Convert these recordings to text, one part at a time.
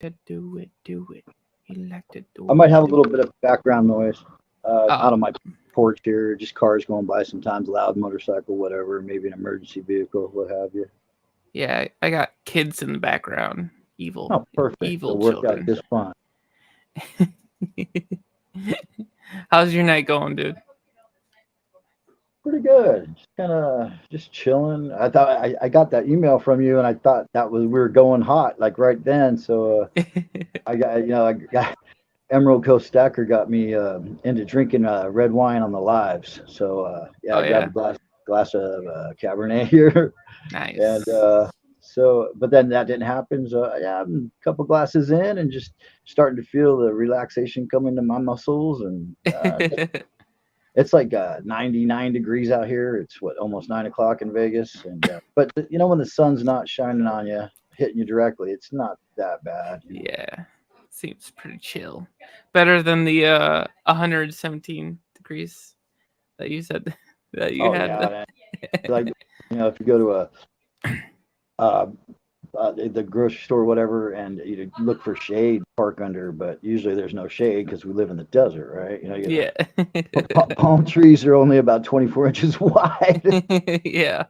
to do it, do it. You like to I do might it, have a do little bit of background noise Oh, out on my porch here, just cars going by sometimes, loud motorcycle, whatever, maybe an emergency vehicle, what have you. yeah, I got kids in the background. Evil, Oh, perfect. evil It'll work out children. just fine. How's your night going, dude? Pretty good. Just kind of just chilling. I thought I got that email from you, and I thought that was we were going hot like right then. So I got I got Emerald Coast Stacker got me into drinking red wine on the lives. So yeah, Oh I grabbed yeah, a glass of Cabernet here, and nice. so but then that didn't happen. So yeah, I'm a couple glasses in and just starting to feel the relaxation coming to my muscles, and it's like 99 degrees out here. It's what almost 9 o'clock in Vegas, and but when the sun's not shining on you, hitting you directly, it's not that bad. Yeah, seems pretty chill. Better than the 117 degrees that you said that you Oh had. yeah, man. Like if you go to a uh, the grocery store, whatever, and you look for shade, park under, but usually there's no shade because we live in the desert, right? You Yeah. get palm trees are only about 24 inches wide. Yeah.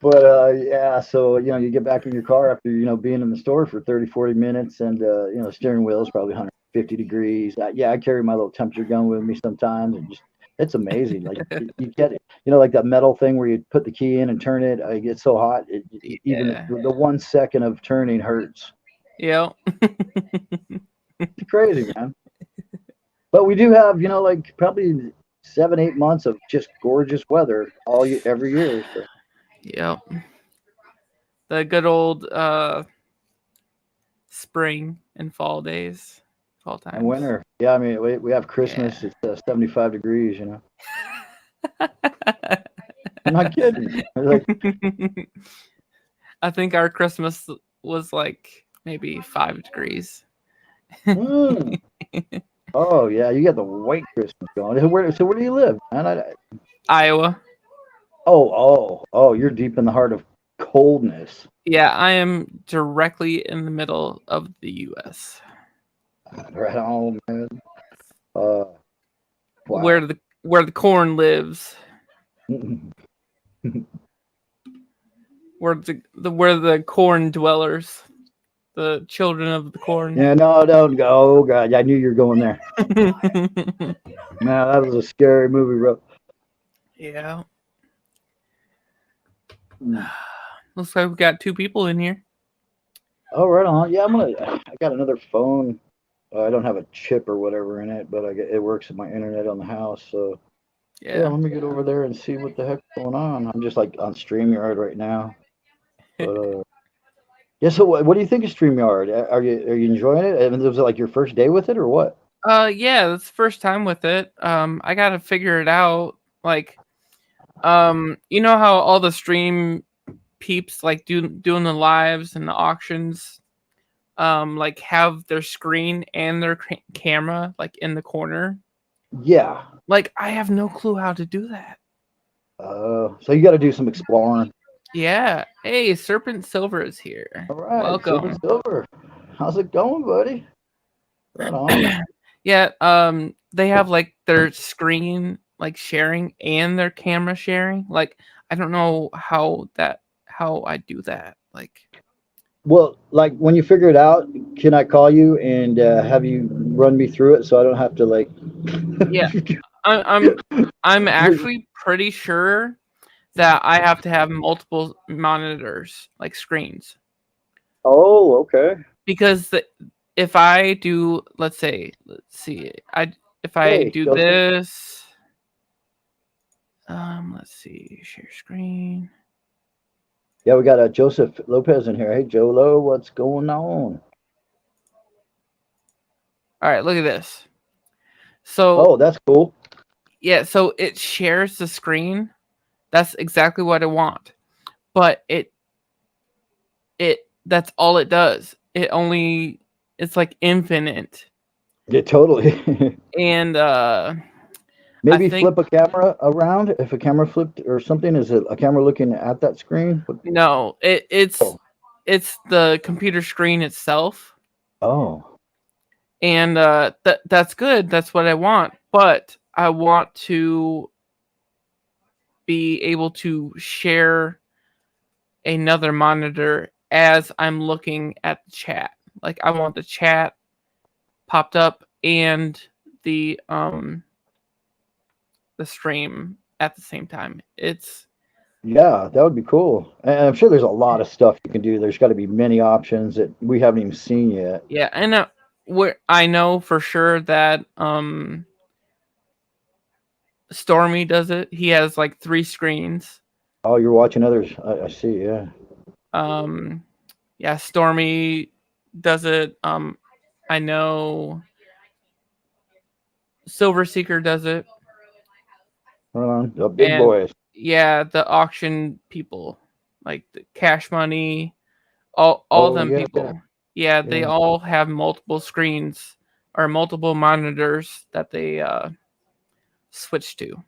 But yeah, so you get back in your car after being in the store for 30, 40 minutes, and the steering wheel is probably 150 degrees. Yeah, I carry my little temperature gun with me sometimes, and just it's amazing. Like you get it, like that metal thing where you put the key in and turn it. It gets so hot, even Yeah. the 1 second of turning hurts. Yeah. It's crazy, man. But we do have like probably 7, 8 months of just gorgeous weather every year. So Yep. The good old spring and fall days, fall and times. winter, yeah. I mean, we have Yeah. Christmas. It's 75 degrees. I'm not kidding. Like, I think our Christmas was like maybe 5 degrees. mm, oh yeah, you got the white Christmas going. So where do you live, man? Iowa. Oh, you're deep in the heart of coldness. Yeah, I am directly in the middle of the U.S. Right on, man. Uh, where wow. the where the corn lives, where the corn dwellers, the children of the corn. Yeah, no, don't go. Oh God, I knew you were going there. Man, that was a scary movie, bro. Yeah, Mm. looks like we got two people in here. Oh, right on. Yeah, I got another phone. I don't have a chip or whatever in it, but it works with my internet on the house. So yeah, Yeah. let me get over there and see what the heck's going on. I'm just like on StreamYard right now. But yeah. So what do you think of StreamYard? Are you enjoying it? I mean, was it like your first day with it or what? Yeah, it's the first time with it. I gotta figure it out. Like, you know how all the stream peeps like doing the lives and the auctions, like have their screen and their camera like in the corner. Yeah. Like, I have no clue how to do that. So you got to do some exploring. Yeah. Hey, Serpent Silver is here. All right, Silver Welcome. Silver. How's it going, buddy? Right on. Yeah, they have like their screen like sharing and their camera sharing. Like, I don't know how I do that. Like, Well, like when you figure it out, can I call you and have you run me through it so I don't have to like. yeah, I, I'm I'm actually pretty sure that I have to have multiple monitors, like screens, Oh, okay. because if I do, let's see, I if I Hey, do Joseph. this, let's see, share screen. Yeah, we got Joseph Lopez in here. Hey, Jolo, what's going on? All right, look at this. So Oh, that's cool. yeah, so it shares the screen. That's exactly what I want. But it that's all it does. It's like infinite. Yeah, totally. And I Maybe think flip a camera around. If a camera flipped or something, is it a camera looking at that screen? no, Oh, it's the computer screen itself, Oh, and that's good. That's what I want. But I want to be able to share another monitor as I'm looking at the chat. Like I want the chat popped up and the stream at the same time. It's yeah, that would be cool. And I'm sure there's a lot of stuff you can do. There's got to be many options that we haven't even seen yet. yeah, and where I know for sure that Stormy does it. He has like 3 screens. Oh, you're watching others. I see. Yeah. Um yeah, Stormy does it. I know Silver Seeker does it. Hold on. The big And boys. yeah, the auction people, like the Cash Money, all Oh, them yeah, yeah, people. Yeah, they yeah. all have multiple screens or multiple monitors that they switch to.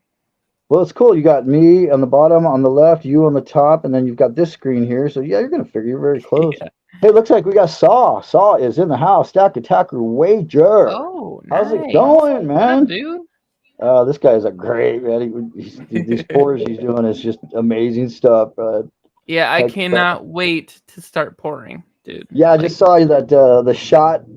Well, it's cool. You got me on the bottom, on the left, you on the top, and then you've got this screen here. So yeah, you're gonna figure you're very close. Yeah. Hey, looks like we got Saw. Saw is in the house. Stack Attacker Wager. Oh, How's it nice. going, What's up, man? dude? This guy is a great man. These pours he's doing is just amazing stuff. Yeah, I Heck, cannot wait to start pouring, dude. yeah, I Like, just saw that the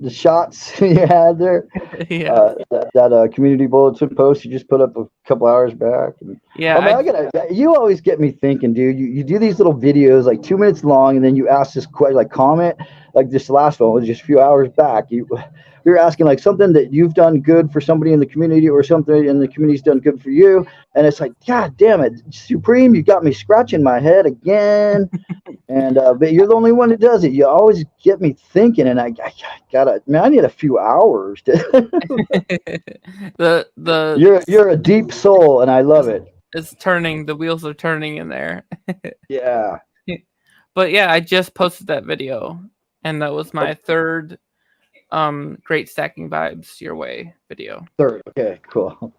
shots you had there. yeah, That community bulletin post you just put up a couple hours back. yeah, Oh man, you always get me thinking, dude. You do these little videos like 2 minutes long, and then you ask this question, like comment, like this last one was just a few hours back. You're asking like something that you've done good for somebody in the community, or something in the community's done good for you, and it's like, God damn it, Supreme, you got me scratching my head again. And but you're the only one that does it. You always get me thinking, and I gotta, man, I need a few hours. the You're a deep soul, and I love it. it's turning. The wheels are turning in there. Yeah. But yeah, I just posted that video, and that was my third great stacking vibes your way video. Third. Okay, cool.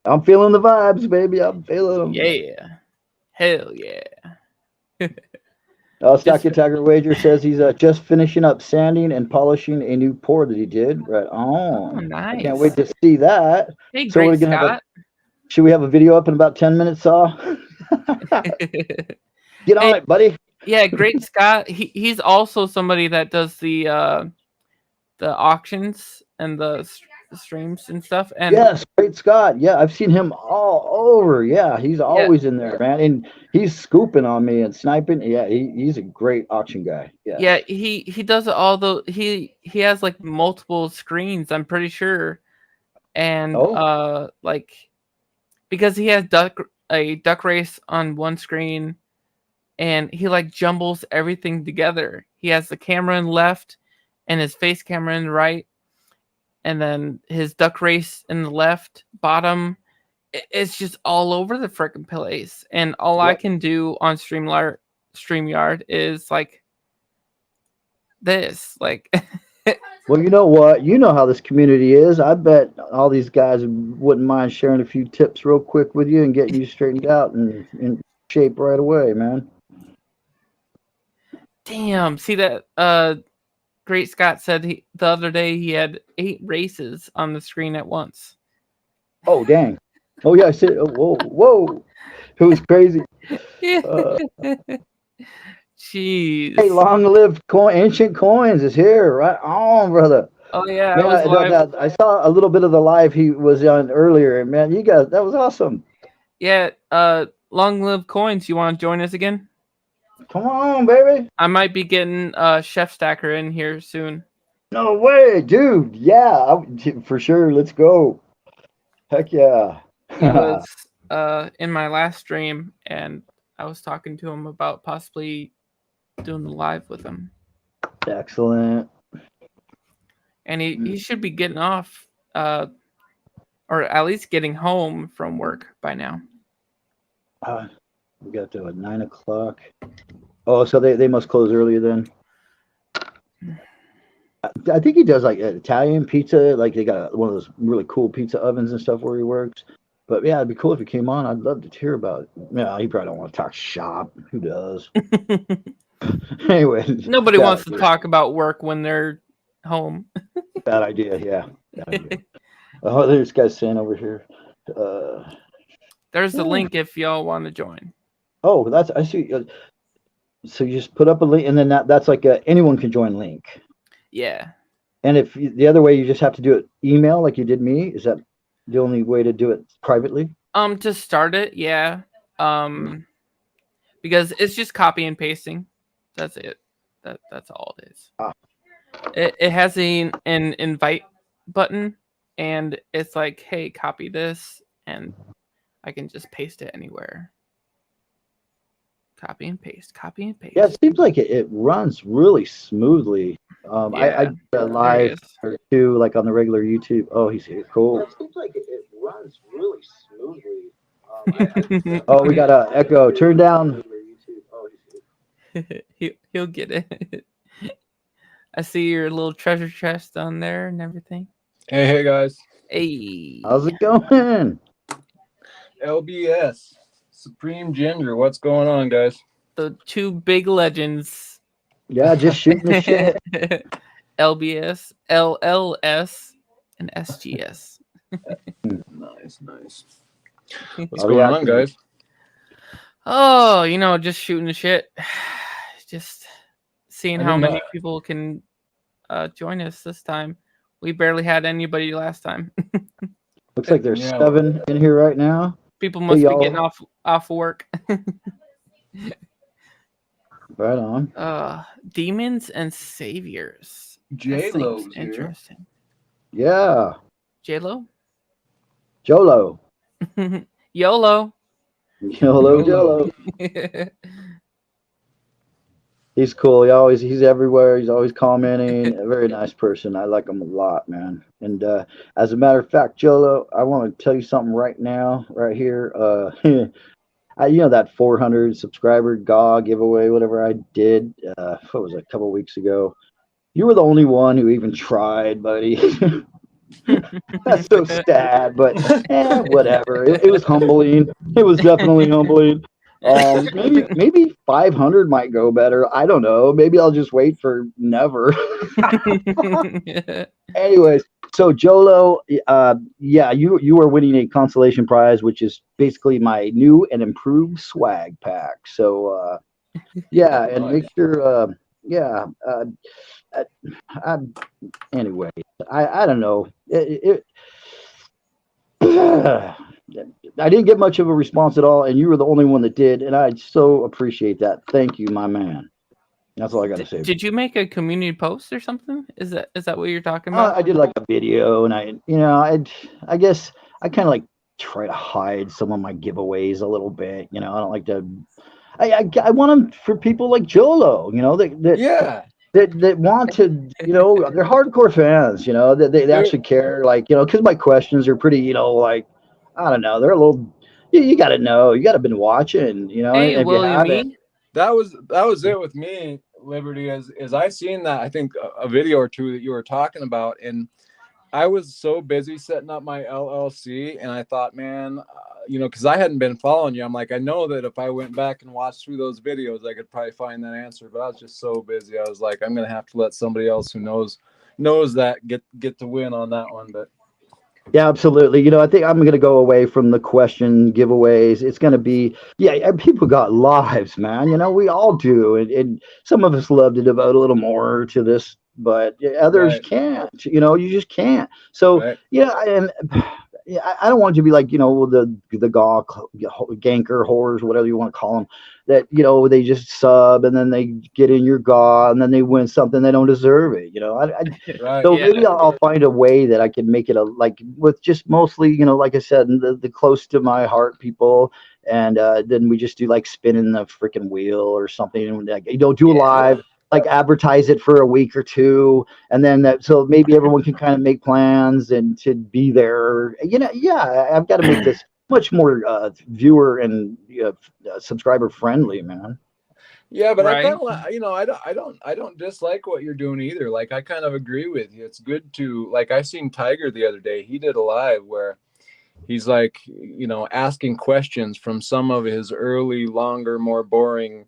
I'm feeling the vibes, baby. I'm feeling them. Yeah, hell yeah. Stack Attacker Wager says he's just finishing up sanding and polishing a new pour that he did. Right Oh, on. nice. I can't wait to see that. Hey, So great we're gonna Scott. should we have a video up in about 10 minutes, Saw? Get on it, buddy. Yeah, great Scott. He's also somebody that does the auctions and the streams and stuff. And yes, great Scott. Yeah, I've seen him all over. Yeah, he's always in there, man. And he's scooping on me and sniping. Yeah, he's a great auction guy. Yeah. Yeah, he does all the he has like multiple screens, I'm pretty sure. And like because he has a duck race on one screen, and he like jumbles everything together. He has the camera in the left and his face camera in the right, and then his duck race in the left bottom. It's just all over the freaking place. And all I can do on StreamYard is like this. Like well, you know what? You know how this community is. I bet all these guys wouldn't mind sharing a few tips real quick with you and getting you straightened out and in shape right away, man. Damn. See that Great Scott said the other day he had 8 races on the screen at once. Oh, dang. Oh, yeah, I said, whoa. It was crazy. Jeez. Hey, long-lived ancient coins is here. Right on, brother. Oh, yeah. Man, I saw a little bit of the live he was on earlier. Man, you guys, that was awesome. Yeah, long-lived coins, you want to join us again? Come on, baby. I might be getting Chef Stacker in here soon. No way, dude. Yeah, for sure. Let's go. Heck yeah. He was in my last stream, and I was talking to him about possibly doing the live with him. Excellent. And he should be getting off, or at least getting home from work by now. We got to 9 o'clock. Oh, so they must close earlier then. I think he does like Italian pizza. Like they got one of those really cool pizza ovens and stuff where he works. But yeah, it'd be cool if he came on. I'd love to hear about it. Yeah, he probably don't want to talk shop. Who does? Anyway, Nobody bad wants to idea. talk about work when they're home. Bad idea. Yeah. Bad idea. Oh, there's guys saying over here. There's the Yeah. link if y'all want to join. Oh, that's I see. So you just put up a link, and then that's like a anyone can join link. Yeah. And if the other way, you just have to do it email like you did me. Is that the only way to do it privately? To start it, yeah. Because it's just copy and pasting. That's it. That's all it is. Ah, It has an invite button, and it's like, hey, copy this, and I can just paste it anywhere. Copy and paste. Copy and yeah, paste. it seems like it runs really smoothly. I Yeah. did a There he live is. or two, like on the regular YouTube. Oh, he's here. Cool. Yeah, it seems like it runs really smoothly. Oh, we got a echo. Turn down. He'll get it. I see your little treasure chest on there and everything. Hey guys. Hey, How's it going? LBS. Supreme Ginger. What's going on, guys? the two big legends. Yeah, just shooting the shit. LBS, LLS, and SGS. Nice. What's Oh, going yeah. on, guys? Oh, just shooting the shit. Just seeing I how didn't many know- people can join us this time. We barely had anybody last time. Looks like there's Yeah. 7 in here right now. People must be y'all. getting off work. Right on. Demons and saviors. J That Lo's seems here. interesting. Yeah. J-Lo? Jolo. YOLO. Hello, Jolo. He's cool. He's everywhere. He's always commenting. A very nice person. I like him a lot, man. And as a matter of fact, Jolo, I want to tell you something right now, right here. That 400 subscriber GAW giveaway, whatever I did, what was it, a couple weeks ago. You were the only one who even tried, buddy. That's so sad, but whatever. It was humbling. It was definitely humbling. Maybe 500 might go better. I don't know. Maybe I'll just wait for never. Anyways, so Jolo, you are winning a consolation prize, which is basically my new and improved swag pack. So and make sure, anyway, I don't know. I didn't get much of a response at all, and you were the only one that did, and I so appreciate that. Thank you, my man. That's all I got to say. Did you make a community post or something? Is that what you're talking about? I did like a video, and I guess I kind of like try to hide some of my giveaways a little bit. I don't like to. I want them for people like Jolo. That want to, they're hardcore fans. They actually care. Because my questions are pretty. I don't know. They're a little. You got to know. You got to been watching. Hey, and if you haven't, that was it with me, Liberty. As I seen that, I think a video or two that you were talking about, and I was so busy setting up my LLC, and I thought, man, because I hadn't been following you. I'm like, I know that if I went back and watched through those videos, I could probably find that answer. But I was just so busy. I was like, I'm gonna have to let somebody else who knows that get to win on that one. But yeah, absolutely. I think I'm going to go away from the question giveaways. It's going to be, people got lives, man. We all do. And some of us love to devote a little more to this, but others can't. You just can't. So, and I don't want it to be like, the gaw ganker whores, whatever you want to call them, that, they just sub and then they get in your gaw and then they win something they don't deserve it. Maybe I'll find a way that I can make it with just mostly, like I said, the close to my heart people. And then we just do like spinning the freaking wheel or something. Do live. Like advertise it for a week or two, and then so maybe everyone can kind of make plans and to be there. I've got to make this much more viewer and subscriber friendly, man. Yeah, but I kind of, I don't dislike what you're doing either. Like, I kind of agree with you. It's good to, like, I seen Tiger the other day. He did a live where he's like, asking questions from some of his early, longer, more boring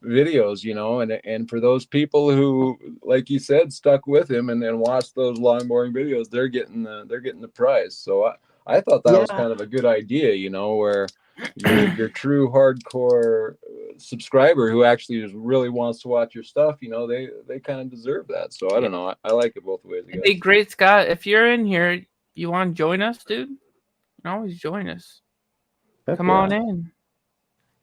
videos, you know, and for those people who, like you said, stuck with him and watched those long boring videos, they're getting the prize. So I thought that was kind of a good idea, you know, where your true hardcore subscriber who actually really wants to watch your stuff, you know, they kind of deserve that. So I don't know, I like it both ways. Hey, great Scott, if you're in here, you want to join us, dude? You can always join us. Come on in.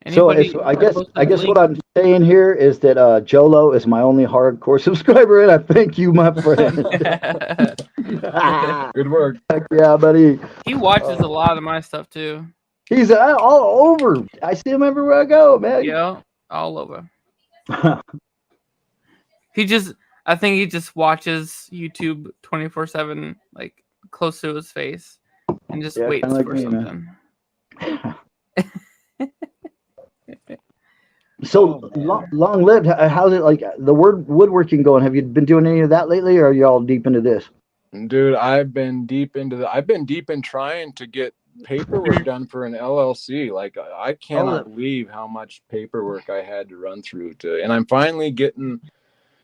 Anybody, so I guess what I'm saying here is that Jolo is my only hardcore subscriber, and I thank you, my friend. Good work. Heck yeah, buddy. He watches a lot of my stuff too. He's all over. I see him everywhere I go, man. Yeah, all over. I think he just watches YouTube 24/7, like close to his face, and just waits for something. So long lived. How's it like the woodworking going? Have you been doing any of that lately, or are you all deep into this? Dude, I've been deep in trying to get paperwork done for an LLC. Like I cannot believe how much paperwork I had to run through and I'm finally getting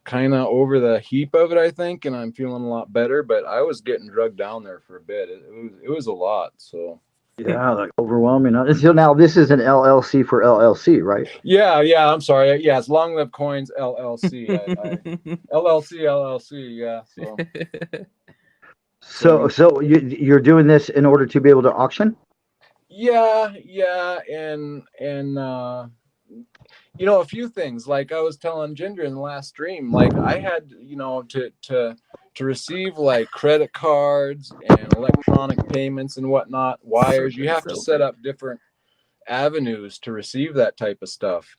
kind of over the heap of it, I think, and I'm feeling a lot better, but I was getting drugged down there for a bit. It was a lot. So yeah, like overwhelming. So now this is an LLC for LLC, right? Yeah. I'm sorry. Yeah, it's Long Live Coins LLC. LLC. Yeah. So you're doing this in order to be able to auction? Yeah, and you know, a few things. Like I was telling Ginger in the last stream, like I had, you know, to receive like credit cards and electronic payments and whatnot, wires, you have to set up different avenues to receive that type of stuff.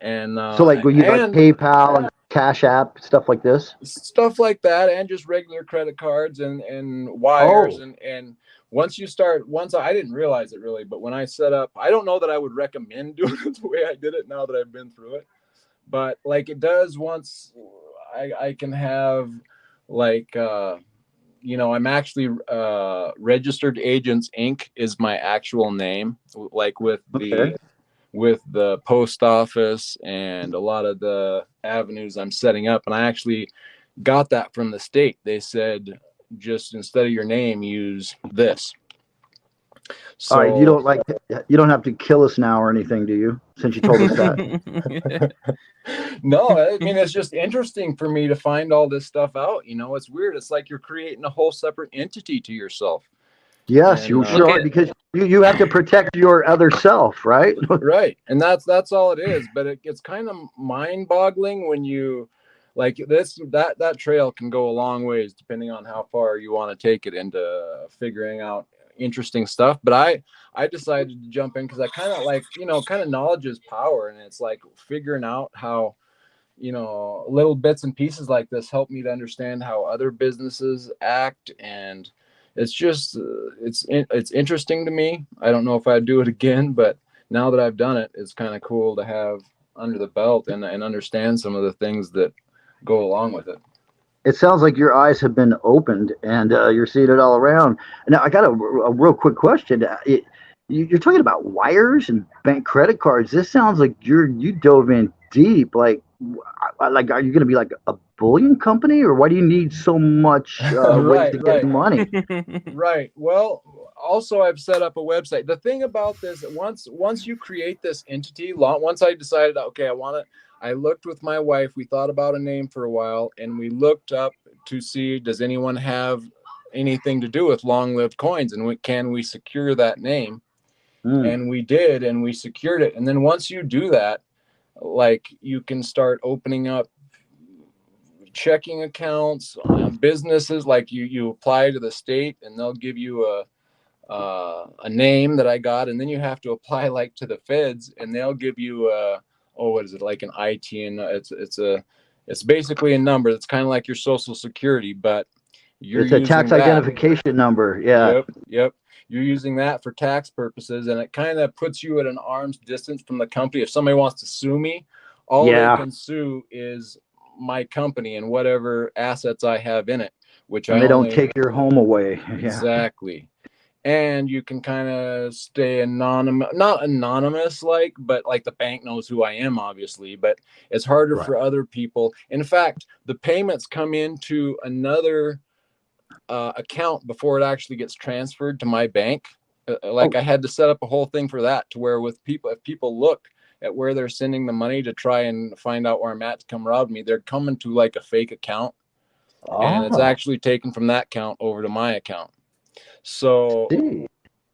And so like will you like PayPal and Cash App, stuff like this? Stuff like that, and just regular credit cards and wires. And once I didn't realize it really, but when I set up, I don't know that I would recommend doing it the way I did it now that I've been through it. But like it does once I can have like you know, I'm actually Registered Agents Inc. is my actual name, like with the post office and a lot of the avenues I'm setting up. And I actually got that from the state. They said, just instead of your name, use this. So all right, you don't have to kill us now or anything, do you? Since you told us that. No, I mean, it's just interesting for me to find all this stuff out. You know, it's weird. It's like you're creating a whole separate entity to yourself. Yes, you sure are, because you have to protect your other self, right? Right, and that's all it is. But it's kind of mind-boggling when you like that trail can go a long ways depending on how far you want to take it into figuring out interesting stuff. But I decided to jump in because I kind of like, you know, kind of knowledge is power, and it's like figuring out how, you know, little bits and pieces like this help me to understand how other businesses act. And it's just it's interesting to me. I don't know if I'd do it again, but now that I've done it, it's kind of cool to have under the belt and understand some of the things that go along with it. It sounds like your eyes have been opened and you're seeing it all around. Now, I got a real quick question. You're talking about wires and bank credit cards. This sounds like you dove in deep. Like are you going to be like a bullion company, or why do you need so much ways to get money? Right. Well, also I've set up a website. The thing about this, once you create this entity, once I decided, okay, I looked with my wife. We thought about a name for a while, and we looked up to see, does anyone have anything to do with Long Lived Coins, and can we secure that name? And we did, and we secured it. And then once you do that, like you can start opening up checking accounts, businesses. Like you apply to the state, and they'll give you a name that I got, and then you have to apply like to the feds, and they'll give you what is it, like an IT, and it's basically a number that's kind of like your social security, but it's a tax identification number. Yeah. Yep. You're using that for tax purposes, and it kind of puts you at an arm's distance from the company. If somebody wants to sue me, all they can sue is my company and whatever assets I have in it, which they don't take your home away. Exactly. and you can kind of stay anonymous, not anonymous, but like the bank knows who I am, obviously, but it's harder for other people. In fact, the payments come into another account before it actually gets transferred to my bank. I had to set up a whole thing for that, to where with people, if people look at where they're sending the money to try and find out where I'm at to come rob me, they're coming to like a fake account, and it's actually taken from that account over to my account. So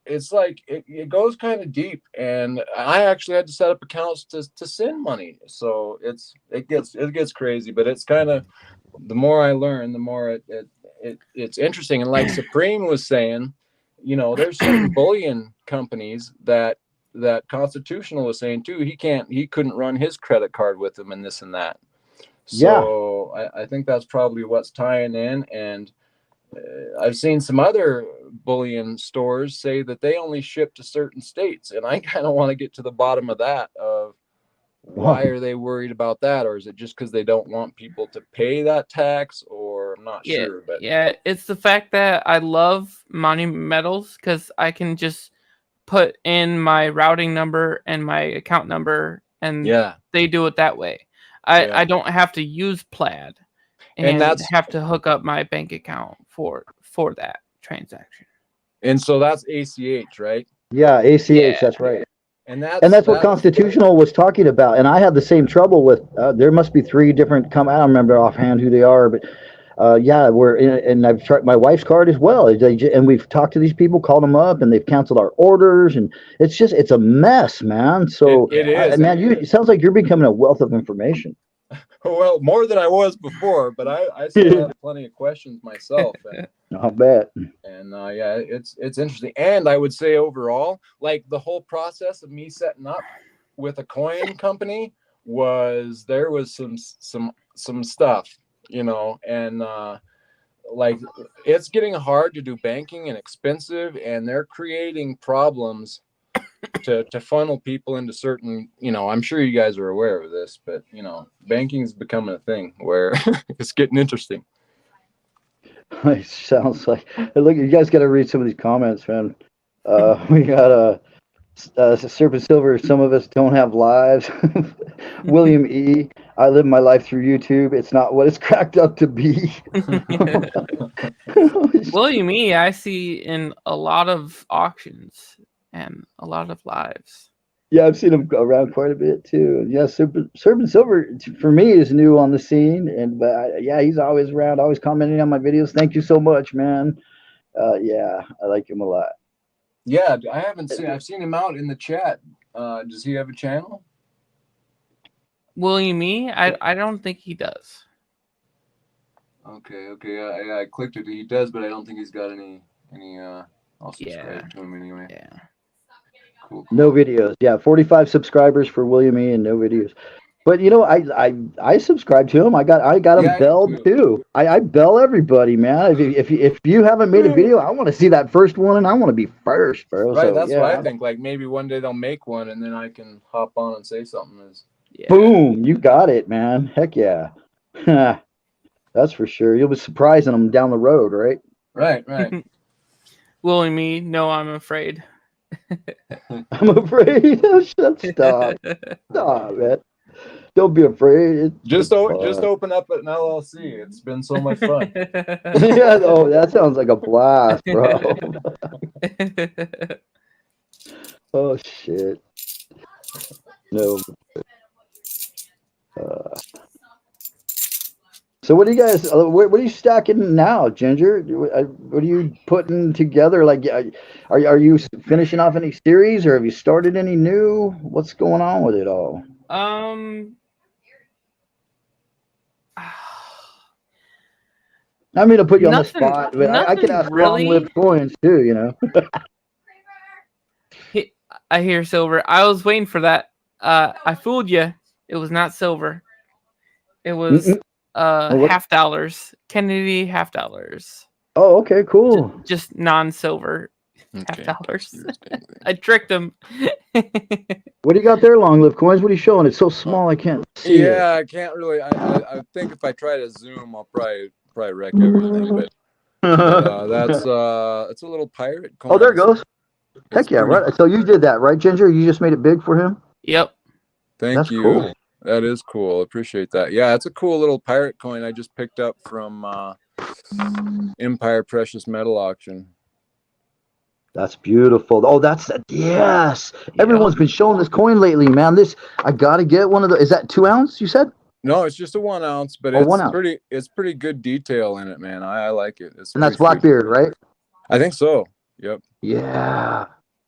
it's like it goes kind of deep, and I actually had to set up accounts to send money. So it gets crazy, but it's kind of, the more I learn, the more it's interesting. And like Supreme was saying, there's certain bullion companies that Constitutional was saying too, he couldn't run his credit card with them and this and that. So I think that's probably what's tying in. And I've seen some other bullion stores say that they only ship to certain states, and I kind of want to get to the bottom of that, of why are they worried about that? Or is it just because they don't want people to pay that tax? Or I'm not sure. But it's the fact that I love Monumentals, because I can just put in my routing number and my account number, and they do it that way. I don't have to use Plaid and have to hook up my bank account for that transaction. And so that's ACH, right? Yeah, ACH, that's right. And that's what Constitutional was talking about. And I had the same trouble with, there must be 3 different, I don't remember offhand who they are, but and I've tried my wife's card as well. And we've talked to these people, called them up, and they've canceled our orders. And it's a mess, man. So it is. It sounds like you're becoming a wealth of information. Well, more than I was before, but I still have plenty of questions myself. I'll bet. And it's interesting. And I would say overall, like the whole process of me setting up with a coin company there was some stuff, and like it's getting hard to do banking and expensive, and they're creating problems to funnel people into certain, I'm sure you guys are aware of this, but banking is becoming a thing where it's getting interesting. It sounds like, look, you guys got to read some of these comments, man. We got Serpent Silver, some of us don't have lives. William E, I live my life through YouTube. It's not what it's cracked up to be. William E, I see in a lot of auctions and a lot of lives. Yeah, I've seen him around quite a bit too. Yeah, Serpent Silver for me is new on the scene, but he's always around, always commenting on my videos. Thank you so much, man. I like him a lot. Yeah, I've seen him out in the chat. Does he have a channel? William E? I don't think he does. Okay. I clicked it. He does, but I don't think he's got any. I'll subscribe to him anyway. Yeah. Cool. No videos. Yeah, 45 subscribers for William E and no videos. But I subscribe to him. I got him belled too. I bell everybody, man. If you haven't made a video, I want to see that first one, and I want to be first, bro. Right, so, that's what I think. Like maybe one day they'll make one, and then I can hop on and say something. Boom, you got it, man. Heck yeah. That's for sure. You'll be surprising them down the road, right? Right. William E, no, I'm afraid. I'm afraid. Stop, man. Don't be afraid. Just open up an LLC. It's been so much fun. Yeah, that sounds like a blast, bro. Oh shit. No. So what do you guys? What are you stacking now, Ginger? What are you putting together? Like, are you finishing off any series, or have you started any new? What's going on with it all? I mean, to put you on the spot, but I can ask really long-lived coins too, I hear silver. I was waiting for that. I fooled you. It was not silver. It was $half. Kennedy $half. Oh, okay, cool. Just non-silver $half. I tricked him. What do you got there, long-lived coins? What are you showing? It's so small I can't see. Yeah, I can't really. I think if I try to zoom, I'll probably wreck everything. But That's it's a little pirate coin. Oh, there it goes. Heck It's yeah, pretty- right. So you did that, right, Ginger? You just made it big for him? Yep. Thank That's you. cool. That is cool. Appreciate that. Yeah, it's a cool little pirate coin I just picked up from Empire Precious Metal Auction. That's beautiful. Oh, yes. Yeah. Everyone's been showing this coin lately, man. I gotta get one of the. Is that 2 ounce? You said? No, it's just a 1 ounce, but Oh, it's 1 ounce. pretty good detail in it, man. I like it. It's And that's pretty sweet. Blackbeard, right? I think so. Yep. Yeah.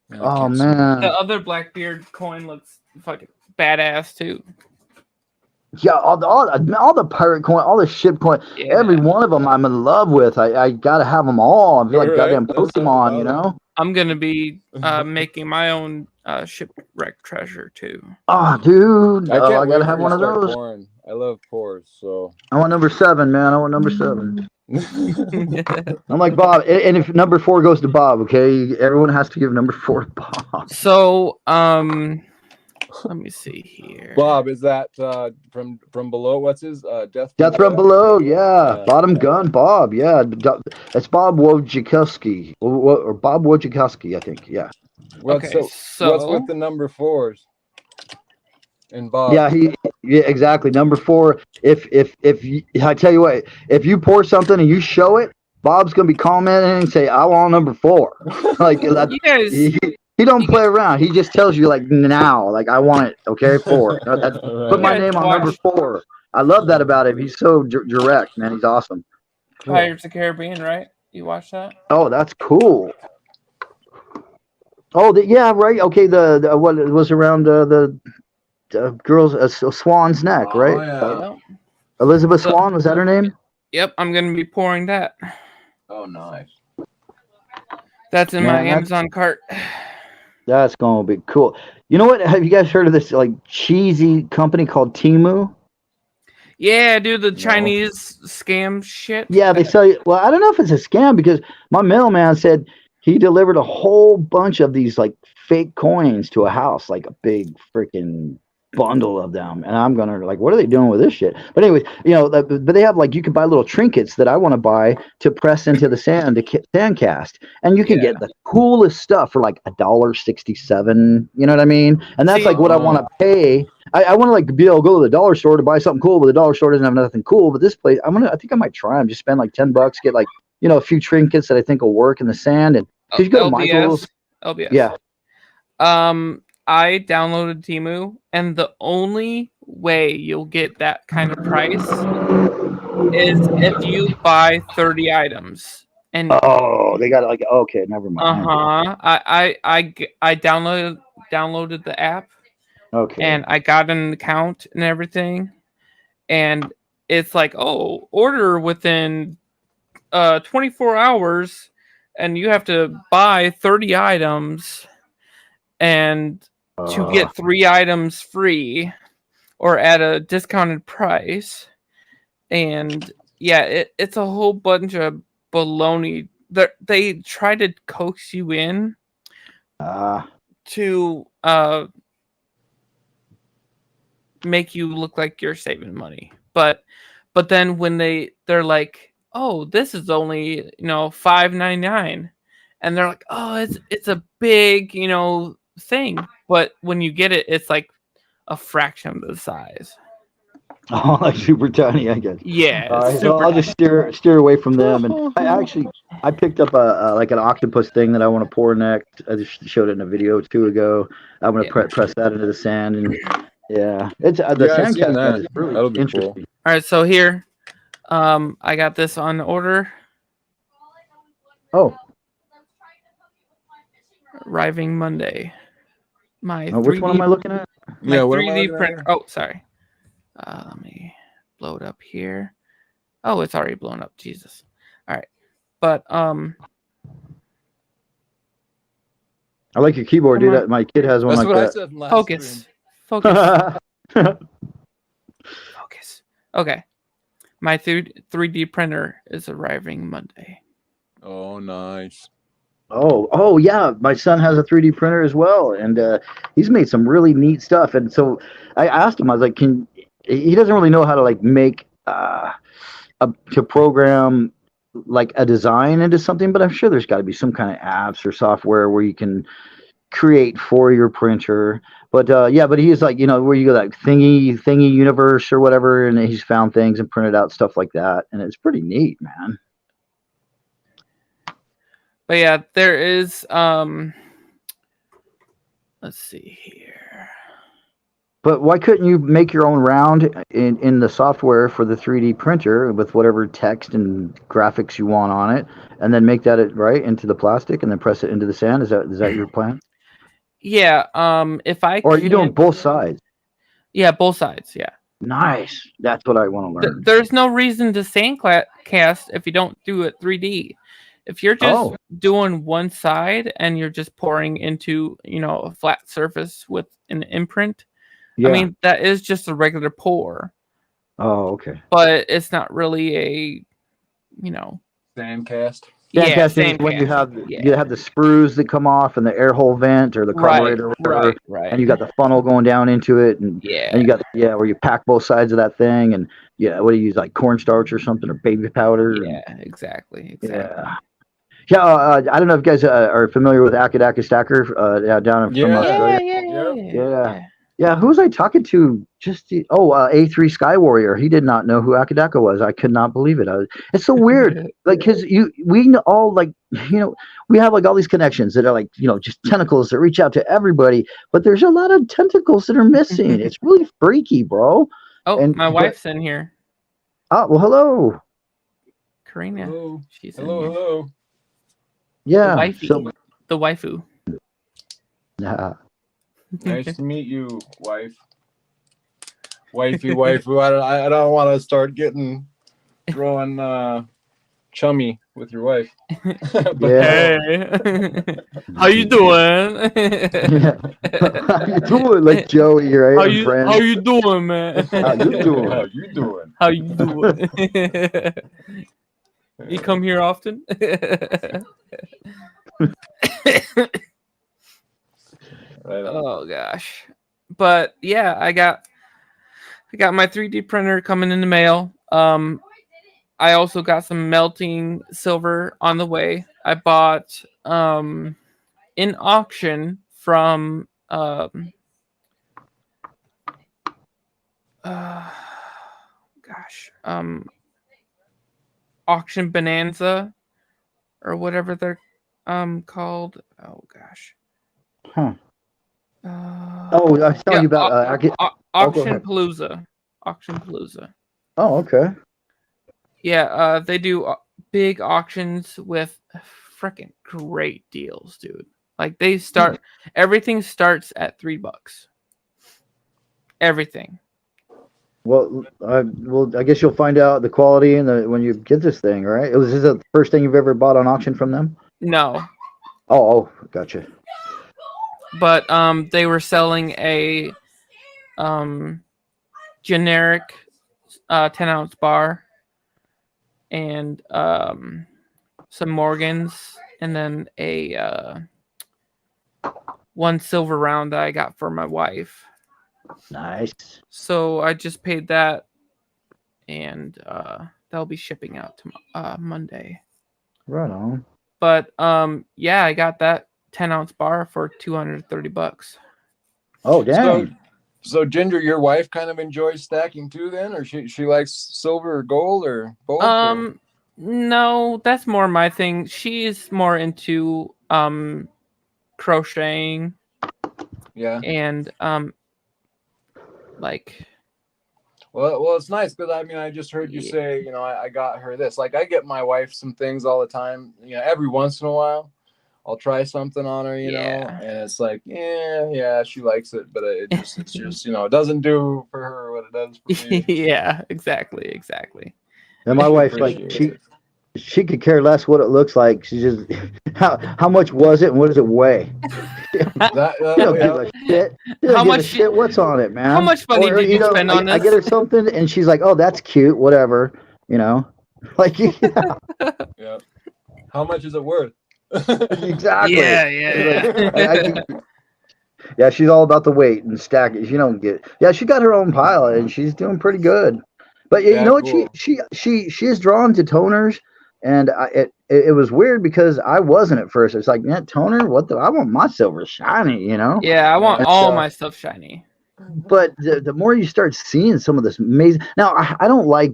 Man, I Oh can't see. man. The other Blackbeard coin looks fucking badass too. Yeah, all the pirate coin, all the ship coin, Yeah. every one of them I'm in love with. I gotta have them all. I feel like Right, goddamn that's something Pokemon, you about know? I'm gonna be making my own shipwreck treasure too. Oh, dude. I can't I gotta wait have for one to of start those. pouring. I love pours, so. I want number 7, man. I want number 7. I'm like Bob, and if number 4 goes to Bob, okay, everyone has to give number 4 to Bob. So let me see here. Bob, is that from below? What's his death? Death from below, yeah. Bottom gun, Bob, yeah. That's Bob Wojciechowski, or Bob Wojciechowski, I think, yeah. What's with the number 4s? And Bob. Yeah, yeah, exactly. Number 4. If I tell you what, if you pour something and you show it, Bob's gonna be commenting and say, "I want number 4." Like that. You guys, he don't play around. He just tells you like now, like I want it. Okay, 4. Put my name on number 4. I love that about him. He's so direct, man. He's awesome. Pirates of the Caribbean, right? You watch that? Oh, that's cool. Oh, yeah, right. Okay, the what was around the girls, Swan's Neck, right? Yeah. Elizabeth Swan, was that her name? Yep, I'm gonna be pouring that. Oh, nice. That's in my Amazon cart. That's gonna be cool. You know what? Have you guys heard of this like cheesy company called Temu? Yeah, dude, the Chinese scam shit. Yeah, they sell you. Well, I don't know if it's a scam because my mailman said he delivered a whole bunch of these like fake coins to a house, like a big freaking bundle of them, and I'm gonna like, what are they doing with this shit? But anyways, you know, but they have like, you can buy little trinkets that I want to buy to press into the sand to sand cast, and you can get the coolest stuff for like $1.67. You know what I mean? And that's like what I want to pay. I want to like be able to go to the dollar store to buy something cool, but the dollar store doesn't have nothing cool. But this place, I think I might try them. Just spend like $10, get like, you know, a few trinkets that I think will work in the sand, and because you go to Michael's. LBS. Yeah. I downloaded Temu, and the only way you'll get that kind of price is if you buy 30 items. And they got it like, okay, never mind. I downloaded the app. Okay. And I got an account and everything, and it's like, oh, order within 24 hours, and you have to buy 30 items, and to get 3 items free or at a discounted price. And yeah, it's a whole bunch of baloney. They try to coax you in to make you look like you're saving money. But then when they're like, oh, this is only, $5.99, and they're like, oh, it's a big, thing, but when you get it, it's like a fraction of the size. Oh, like super tiny, I guess. Yeah. So I'll just steer away from them. And I picked up like an octopus thing that I want to pour next. I just showed it in a video 2 ago. I'm gonna press that into the sand, and it's the sand cast is really interesting. Cool. All right, so here, I got this on order. Oh. Arriving Monday. Which one am I looking at? My 3D printer. Oh, sorry. Let me blow it up here. Oh, it's already blown up. Jesus. All right. But I like your keyboard, dude. My kid has one like that. I said last Focus. Okay. My 3D printer is arriving Monday. Oh, nice. Oh yeah, my son has a 3D printer as well, and he's made some really neat stuff. And so I asked him, I was like, he doesn't really know how to like make to program like a design into something, but I'm sure there's got to be some kind of apps or software where you can create for your printer. But yeah, but he's like, where you go like thingy universe or whatever, and he's found things and printed out stuff like that, and it's pretty neat, man. But yeah, there is let's see here. But why couldn't you make your own round in the software for the 3D printer with whatever text and graphics you want on it, and then make that right into the plastic and then press it into the sand? Is that your plan? Yeah, if I Or are you doing both sides? Yeah, both sides, yeah. Nice. That's what I want to learn. There's no reason to sand cast if you don't do it 3D. If you're just doing one side and you're just pouring into, a flat surface with an imprint, I mean, that is just a regular pour. Oh, okay. But it's not really a, Sand cast. Sandcasting is when you have the sprues that come off and the air hole vent or the carburetor or whatever, right. and you got the funnel going down into it, and you got where you pack both sides of that thing, and what do you use, like cornstarch or something, or baby powder? Yeah, exactly. Yeah, I don't know if you guys are familiar with Akadaka Stacker down from Australia. Yeah, who was I talking to? A3 Sky Warrior. He did not know who Akadaka was. I could not believe it. It's so weird, like, because we all, like, we have like all these connections that are like, just tentacles that reach out to everybody, but there's a lot of tentacles that are missing. It's really freaky, bro. Oh, and my wife's in here. Oh, well, hello, Karina. Hello. She's hello. Yeah, the waifu. Yeah. Nice to meet you, wife. Wifey, waifu. I don't want to start growing chummy with your wife. Hey, how you doing? How you doing, like Joey, right? How you doing, man? How you doing? How you doing? You come here often? Oh gosh. But yeah, I got my 3D printer coming in the mail. I also got some melting silver on the way. I bought in auction from Auction Bonanza or whatever they're called. Oh gosh. Huh. I was telling you about Auction Palooza. Auction Palooza. Oh, okay. Yeah, they do big auctions with freaking great deals, dude. Like everything starts at $3. Everything. Well, I guess you'll find out the quality and when you get this thing, right? Is this the first thing you've ever bought on auction from them? No. Oh, gotcha. But they were selling a generic 10-ounce bar and some Morgans, and then a one silver round that I got for my wife. Nice. So I just paid that, and that'll be shipping out to Monday. Right on. But yeah, I got that 10-ounce bar for $230. Oh, dang. So Ginger, your wife kind of enjoys stacking too, then, or she likes silver or gold or both? No, that's more my thing. She's more into crocheting. Yeah. And like. Well, it's nice because I just heard you say, I got her this. Like, I get my wife some things all the time. Every once in a while, I'll try something on her, and it's like, yeah, she likes it, but it's just, it doesn't do for her what it does for me. Yeah, exactly. And my wife, like, she could care less what it looks like. She just, how much was it and what does it weigh? How much shit? What's on it, man? How much money did you spend on this? I get her something and she's like, "Oh, that's cute, whatever," like. Yeah. How much is it worth? Exactly. Yeah. Yeah, she's all about the weight and stack it. She don't get. Yeah, she got her own pile and she's doing pretty good. But you know what? Cool. She is drawn to toners. And it was weird because I wasn't at first. It's like, man, toner, what the? I want my silver shiny, you know. Yeah, I want And all my stuff shiny. but the more you start seeing some of this amazing, now I don't like,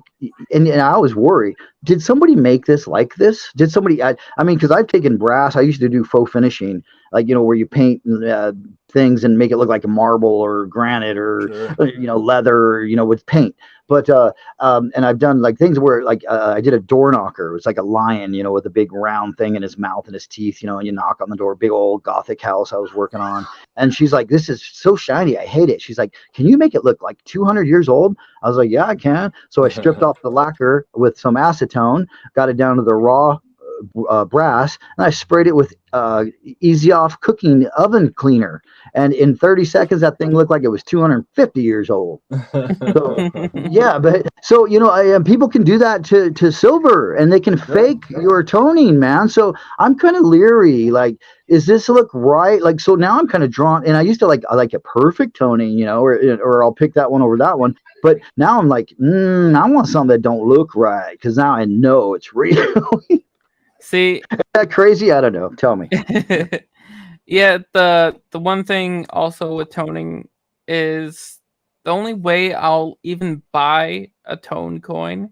and I always worry, did somebody make this like this? Did somebody, I mean, because I've taken brass, I used to do faux finishing, like, you know, where you paint things and make it look like a marble or granite or, Sure. you know, leather, you know, with paint. But and I've done like things where like I did a door knocker. It was like a lion, you know, with a big round thing in his mouth and his teeth, you know, and you knock on the door. Big old Gothic house I was working on, and she's like, "This is so shiny, I hate it." She's like, "Can you make it look like 200 years old?" I was like, "Yeah, I can." So I stripped off the lacquer with some acetone, got it down to the raw brass, and I sprayed it with easy off cooking oven cleaner, and in 30 seconds that thing looked like it was 250 years old. So yeah, but so you know, people can do that to silver, and they can fake your toning, man. So I'm kind of leery. Like, is this look right? Like, so now I'm kind of drawn, and I like a perfect toning, you know, or I'll pick that one over that one. But now I'm like, I want something that don't look right because now I know it's real. See, Is that crazy? I don't know. Tell me. yeah, the one thing also with toning is the only way I'll even buy a tone coin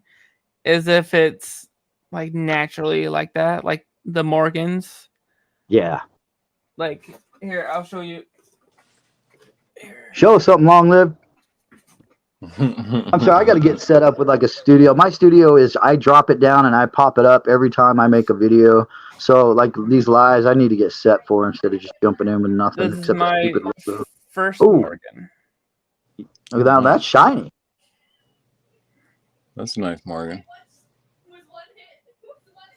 is if it's like naturally like that, like the Morgans. Yeah. Like here, I'll show you. Here. Show us something long lived. I'm sorry, I got to get set up with like a studio. My studio is I drop it down and I pop it up every time I make a video. So like these lives, I need to get set for instead of just jumping in with nothing This is except a my stupid logo. first Oh, Morgan. now that's shiny. That's nice, Morgan.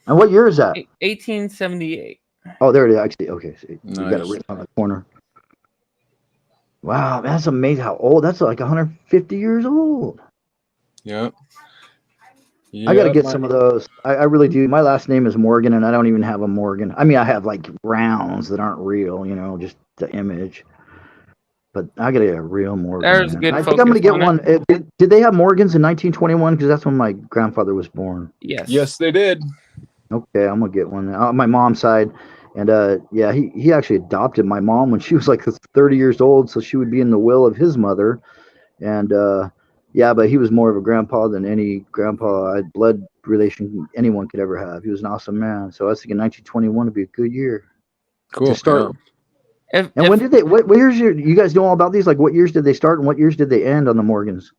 And what year is that? 1878. Oh, there it is. Actually, okay. So you got it Nice. written on the corner. Wow, that's amazing how old. That's like 150 years old. Yep. I got to get some of those. I really do. My last name is Morgan, and I don't even have a Morgan. I mean, I have like rounds that aren't real, you know, just the image. But I got to get a real Morgan. There's Man. good I think I'm going to focus get on one. Did they have Morgans in 1921? Because that's when my grandfather was born. Yes. Yes, they did. Okay, I'm going to get one. On my mom's side. And yeah, he actually adopted my mom when she was like 30 years old, so she would be in the will of his mother. And yeah, but he was more of a grandpa than any grandpa blood relation anyone could ever have. He was an awesome man. So I was thinking 1921 would be a good year Cool. to start. Yeah. And when did they? What years? You guys know all about these? Like, what years did they start and what years did they end on the Morgans?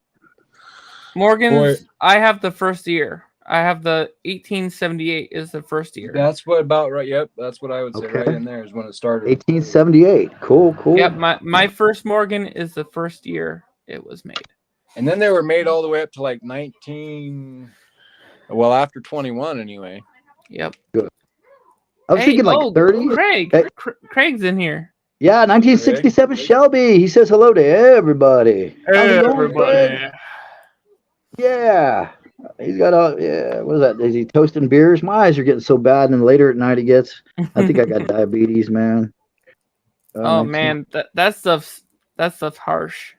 Morgan's, boy, I have the first year. I have the 1878 is the first year. That's what about right. Yep, that's what I would say. Okay. Right in there is when it started. 1878. Cool. Yep, my first Morgan is the first year it was made. And then they were made all the way up to like 19. Well, after 21 anyway. Yep. Good. I was thinking like 30. Craig. Craig's in here. Yeah, 1967 Craig. Shelby. He says hello to everybody. Hey, everybody. Yeah. He's got what is that? Is he toasting beers? My eyes are getting so bad, and later at night it gets. I think I got diabetes, man. Oh man, that stuff's harsh.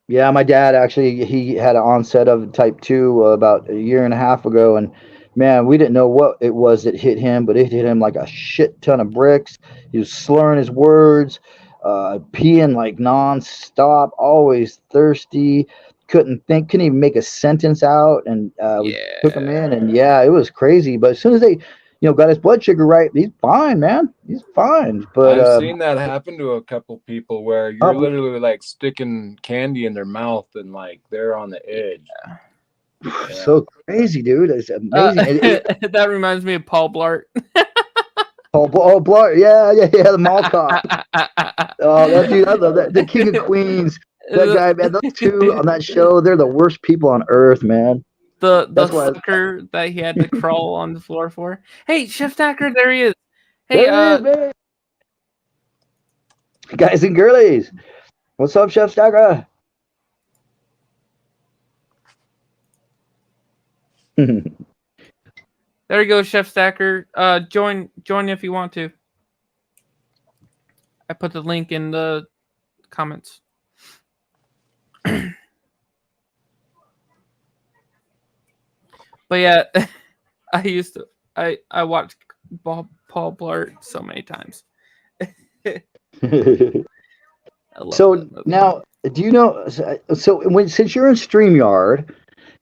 Yeah, my dad actually he had an onset of type 2 about a year and a half ago, and man, we didn't know what it was that hit him, but it hit him like a shit ton of bricks. He was slurring his words, peeing like nonstop, always thirsty. Couldn't even make a sentence out, and we took him in, and yeah, it was crazy. But as soon as they, got his blood sugar right, he's fine, man. He's fine. But I've seen that happen to a couple people where you're literally like sticking candy in their mouth and like they're on the edge. Yeah. So crazy, dude. It's amazing. That reminds me of Paul Blart. Paul Blart, yeah, the mall cop. Oh, that dude, I love that. The King of Queens. That guy, man, those two on that show, they're the worst people on earth, man. The sucker that he had to crawl on the floor for. Hey, Chef Stacker, there he is. Hey, there he is, man. Guys and girlies, what's up, Chef Stacker? There you go, Chef Stacker. Join if you want to. I put the link in the comments. But yeah, I used to I watched Paul Blart so many times. I love So that movie. now, do you know? So since you're in StreamYard,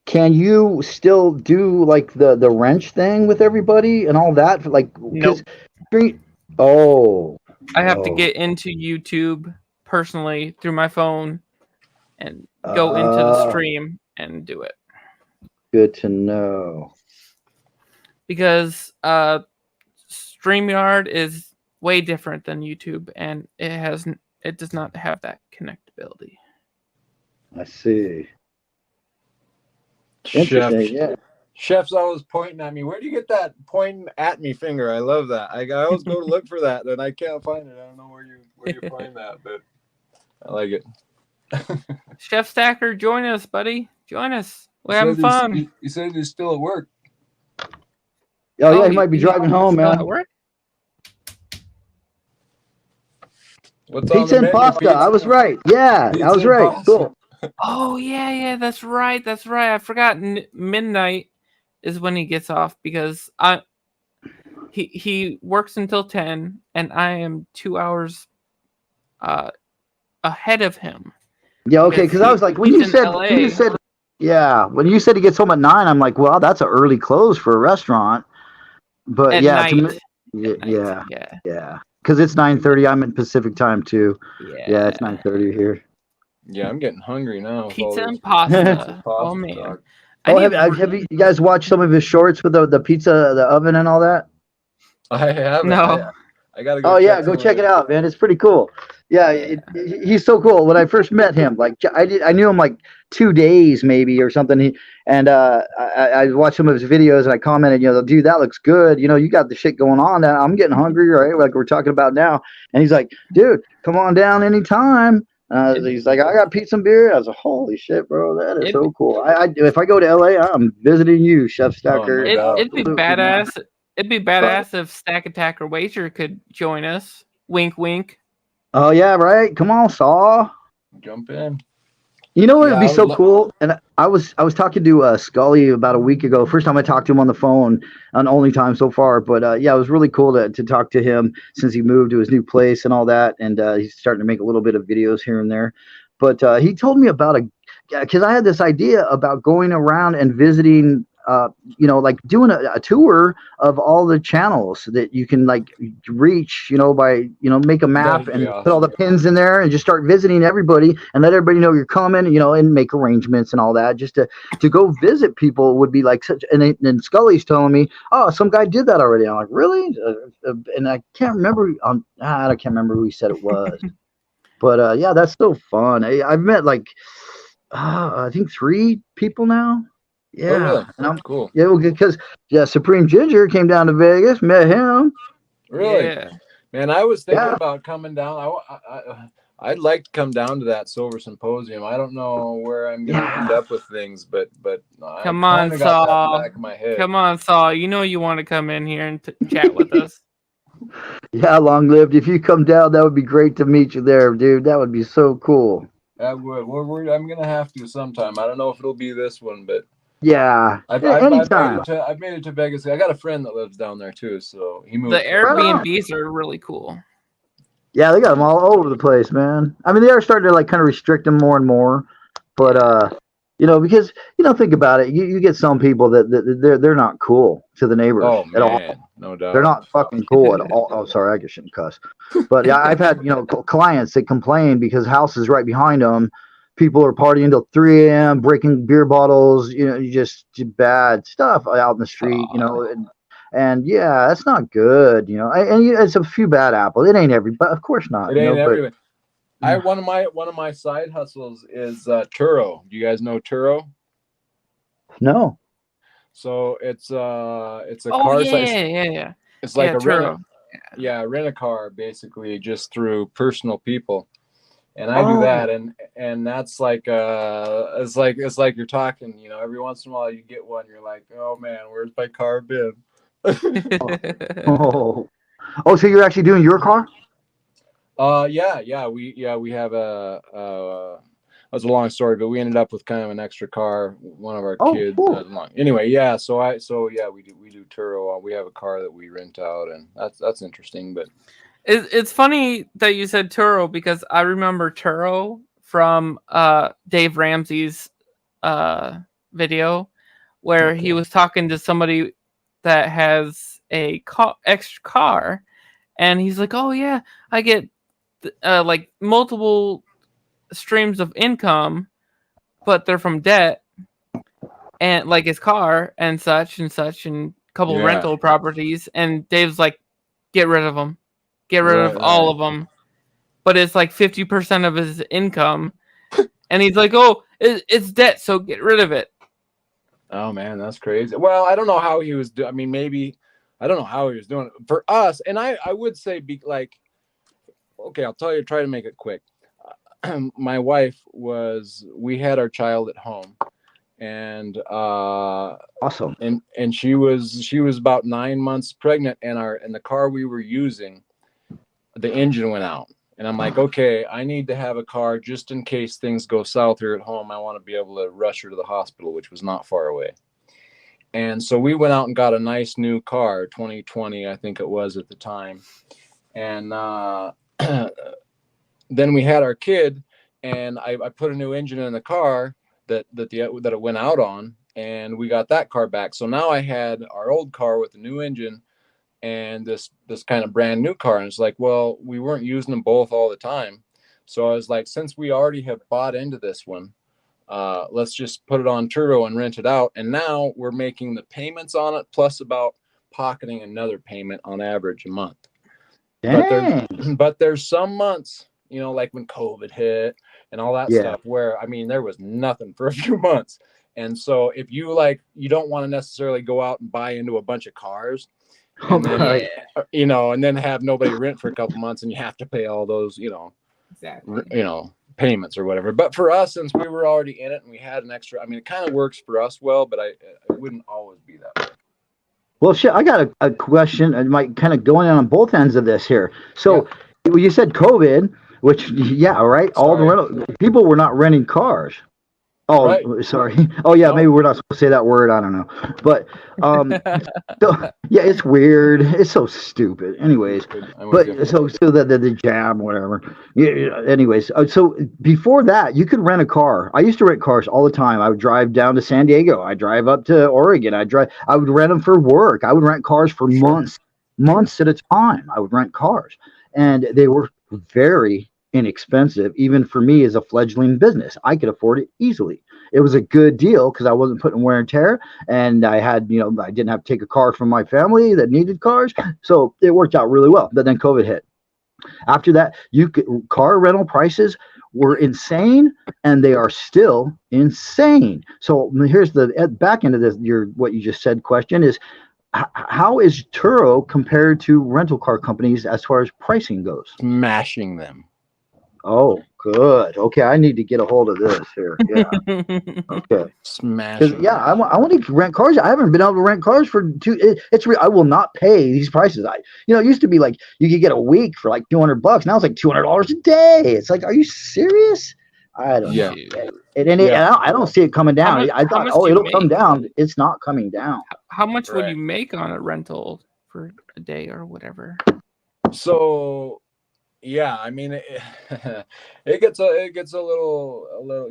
can you still do like the wrench thing with everybody and all that? Like, because Nope. stream. Oh, I have to oh, get into YouTube personally through my phone and go into the uh, stream and do it good to know. because StreamYard is way different than YouTube, and it does not have that connectability. I see. Chef, Interesting. Yeah. Chef's always pointing at me. Where do you get that pointing at me finger? I love that. I always go to look for that, and I can't find it. I don't know where you find that, but I like it. Chef Stacker, join us, buddy. Join us. We're He having said he's- fun. He said he's still at work. Oh yeah, he might be driving home, still man. at work? What's on Pizza the and menu? pasta. Pizza- I was right. Yeah, pizza I was and right. pasta. Cool. Oh yeah, that's right. I forgot. Midnight is when he gets off because he works until 10, and I am 2 hours ahead of him. Yeah, okay. Because I was like, when he's you in said, LA. yeah, when you said he gets home at 9, I'm like, well, that's an early close for a restaurant. But At yeah, night. yeah. Because it's 9:30. I'm in Pacific time too. Yeah, it's 9:30 here. Yeah, I'm getting hungry now. with all Pizza this and pasta. pasta Oh man. talk. I Oh, need have you guys watched some of his shorts with the pizza, the oven, and all that? I haven't. No. I gotta go. Oh yeah, go check it out, man. It's pretty cool. Yeah, he's so cool. When I first met him, like I knew him like 2 days maybe or something. I watched some of his videos and I commented, dude, that looks good. You got the shit going on. I'm getting hungry, right? Like we're talking about now. And he's like, dude, come on down anytime. He's like, I got pizza and beer. I was like, holy shit, bro, that is so cool. If I go to LA, I'm visiting you, Chef Stacker. It'd be badass. It'd be badass if Stack Attack or Wager could join us. Wink, wink. Oh yeah, right. Come on, Saw. Jump in. You know what would be so cool? And I was talking to Scully about a week ago. First time I talked to him on the phone, and only time so far. But yeah, it was really cool to talk to him since he moved to his new place and all that. And he's starting to make a little bit of videos here and there. But he told me about because I had this idea about going around and visiting. Like doing a tour of all the channels that you can like reach, by, make a map and awesome. put all the pins in there and just start visiting everybody and let everybody know you're coming, and make arrangements and all that. Just to go visit people would be like such. And Scully's telling me, oh, some guy did that already. I'm like, really? And I can't remember. I can't remember who he said it was. But yeah, that's so fun. I've met like I think 3 people now. Yeah, Oh, really? and cool. Yeah, because Supreme Ginger came down to Vegas, met him. Really? Yeah. Man, I was thinking about coming down. I'd like to come down to that Silver Symposium. I don't know where I'm gonna end up with things, but Come on, Saul. Back of my head. Come on, Saul. You know you want to come in here and chat with us. Yeah, long lived. If you come down, that would be great to meet you there, dude. That would be so cool. That would. I'm gonna have to sometime. I don't know if it'll be this one, but. Yeah, anytime. I've made it to Vegas. I got a friend that lives down there too, so he moved. The Airbnbs are really cool. Yeah, they got them all over the place, man. I mean, they are starting to like kind of restrict them more and more, but because think about it. You get some people that they're not cool to the neighbors at all. No doubt. They're not fucking cool at all. Oh, sorry, I shouldn't cuss. But yeah, I've had clients that complain because houses right behind them. People are partying till 3 a.m., breaking beer bottles, just bad stuff out in the street, and yeah, that's not good, and it's a few bad apples. It ain't everybody, of course not. It ain't everybody. One of my side hustles is Turo. Do you guys know Turo? No. So it's a car. Yeah. It's like Turo. Rent a car basically just through personal people. And I do that, and that's like it's like you're talking, every once in a while you get one, you're like, oh man, where's my car been? So you're actually doing your car? Yeah, we have was a long story, but we ended up with kind of an extra car. One of our kids. Cool. Anyway, yeah. So yeah, we do Turo. We have a car that we rent out, and that's interesting. But It's funny that you said Turo because I remember Turo from Dave Ramsey's video where he was talking to somebody that has a extra car, and he's like, "Oh yeah, I get like multiple streams of income, but they're from debt, and like his car and such, and a couple rental properties." And Dave's like, "Get rid of them, get rid of all of them." But it's like 50% of his income, and he's like, "Oh, it's debt, so get rid of it." Oh man, that's crazy. Well, I don't know how he was doing. I mean, maybe I don't know how he was doing it for us. And I would say okay, I'll tell you, try to make it quick. My wife we had our child at home, and awesome. And she was about 9 months pregnant, and the car we were using, the engine went out. And I'm like, okay, I need to have a car just in case things go south here at home. I want to be able to rush her to the hospital, which was not far away. And so we went out and got a nice new car, 2020, I think it was at the time. And then we had our kid, and I put a new engine in the car that it went out on, and we got that car back. So now I had our old car with the new engine and this kind of brand new car. And it's like, well, we weren't using them both all the time. So I was like, since we already have bought into this one, let's just put it on Turo and rent it out. And now we're making the payments on it, plus about pocketing another payment on average a month. But there's some months, like when COVID hit and all that stuff, where, I mean, there was nothing for a few months. And so if you don't want to necessarily go out and buy into a bunch of cars, and then, and then have nobody rent for a couple months, and you have to pay all those, payments or whatever. But for us, since we were already in it and we had an extra, I mean, it kind of works for us well, but it wouldn't always be that way. Well, shit, I got a question. I might kind of going on both ends of this here. So you said COVID, which, right. Sorry. All the rental people were not renting cars. Oh, right. Sorry. Oh, yeah, maybe we're not supposed to say that word. I don't know. But, so, yeah, it's weird. It's so stupid. Anyways, but so the jab, whatever. Yeah, anyways, so before that, you could rent a car. I used to rent cars all the time. I would drive down to San Diego. I drive up to Oregon. I would rent them for work. I would rent cars for months at a time. I would rent cars, and they were very inexpensive, even for me as a fledgling business. I could afford it easily. It was a good deal because I wasn't putting wear and tear, and I had, I didn't have to take a car from my family that needed cars, so it worked out really well. But then COVID hit. After that, car rental prices were insane, and they are still insane. So here's the back end of this. What you just said question is, how is Turo compared to rental car companies as far as pricing goes? Smashing them. Oh, good. Okay, I need to get a hold of this here. Yeah. Okay. Smashing. Yeah, I want to rent cars. I haven't been able to rent cars for I will not pay these prices. It used to be like you could get a week for like $200. Now it's like $200 a day. It's like, are you serious? I don't know. And I don't see it coming down. I thought, it'll come down. It's not coming down. How much would you make on a rental for a day or whatever? So, yeah, I mean, it gets a little, a little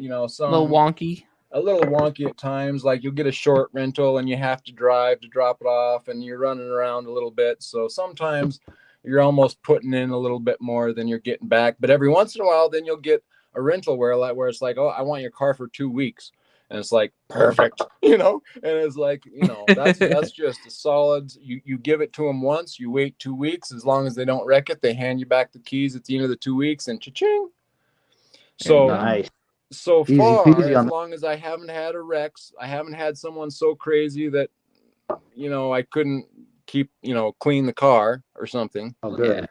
wonky. A little wonky at times. Like you'll get a short rental and you have to drive to drop it off, and you're running around a little bit. So sometimes you're almost putting in a little bit more than you're getting back. But every once in a while, then you'll get a rental where it's like, oh, I want your car for 2 weeks. And it's like, perfect, and it's like, that's just a solid, you give it to them once, you wait 2 weeks, as long as they don't wreck it, they hand you back the keys at the end of the 2 weeks, and cha-ching. So nice. So far, as long as I haven't had a wreck, I haven't had someone so crazy that, I couldn't keep, clean the car or something. Oh, good.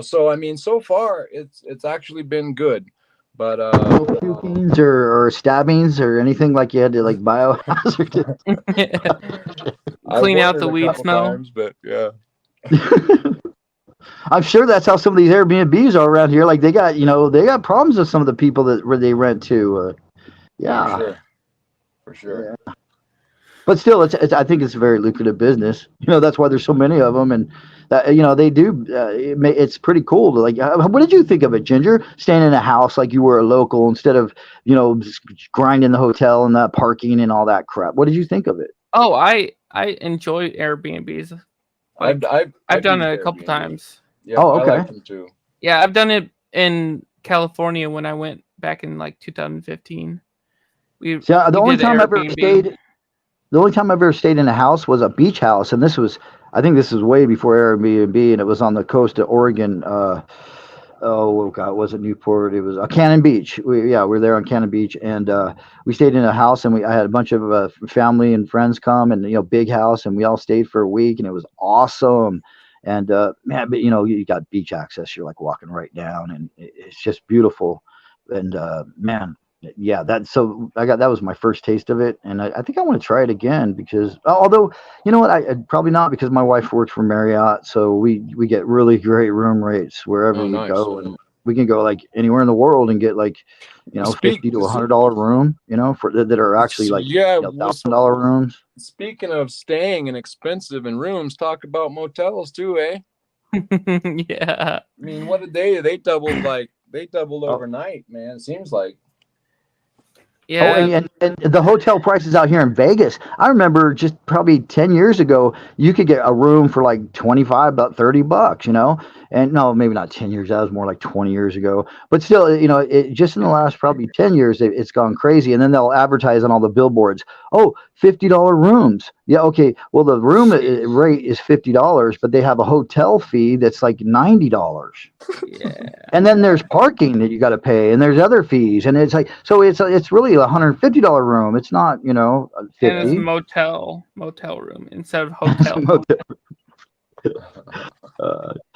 So, I mean, so far, it's actually been good. But no pukings or stabbings or anything like you had to like biohazard. Clean out the weed smell. Times, but yeah. I'm sure that's how some of these Airbnbs are around here. Like they got, they got problems with some of the people that where they rent to. Yeah, For sure. yeah. But still, I think it's a very lucrative business. That's why there's so many of them, and that they do. It's pretty cool. To, like, what did you think of it, Ginger? Staying in a house like you were a local instead of just grinding the hotel and that parking and all that crap. What did you think of it? Oh, I enjoy Airbnbs. Like I've done used it a couple Airbnb. times. Yeah, Oh, I okay. like them too. Yeah, I've done it in California when I went back in like 2015. We See, the only did time I ever Airbnb. stayed, the only time I ever stayed in a house was a beach house, and I think this was way before Airbnb, and it was on the coast of Oregon. Oh God, it wasn't Newport. It was Cannon Beach. We were there on Cannon Beach, and we stayed in a house, and I had a bunch of family and friends come, and big house, and we all stayed for a week, and it was awesome. And man, but you got beach access. You're like walking right down, and it's just beautiful. And man, yeah, that was my first taste of it, and I think I want to try it again because although you know what, I probably not because my wife works for Marriott, so we get really great room rates wherever Oh, we nice. go, and we can go like anywhere in the world and get like $50 to $100 room, for that are actually like $1,000 rooms. Speaking of staying and expensive in rooms, talk about motels too, eh? Yeah. I mean, what did they doubled Oh. overnight, man. It seems like. Yeah. Oh, and the hotel prices out here in Vegas. I remember just probably 10 years ago, you could get a room for like 25, about $30, and no, maybe not 10 years. That was more like 20 years ago. But still, just in the last probably 10 years, it's gone crazy. And then they'll advertise on all the billboards. Oh, $50 rooms. Yeah. Okay. Well, the room rate is $50, but they have a hotel fee that's like $90. Yeah. And then there's parking that you got to pay, and there's other fees, and it's like it's really a $150 room. It's not And it's 50. motel room instead of hotel.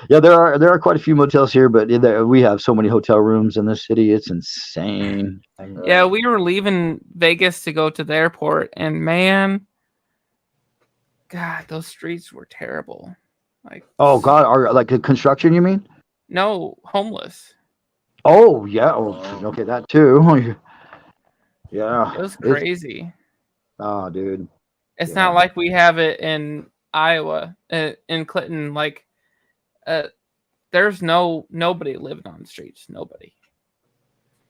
Yeah, there are quite a few motels here, but we have so many hotel rooms in this city. It's insane. Yeah, we were leaving Vegas to go to the airport, and man, God, those streets were terrible. Like, oh God, like the construction, you mean? no, homeless. Oh yeah. Oh, okay, that too. Yeah, It was crazy. Oh, dude. It's not like we have it in Iowa, in Clinton. Like, there's nobody living on the streets. Nobody.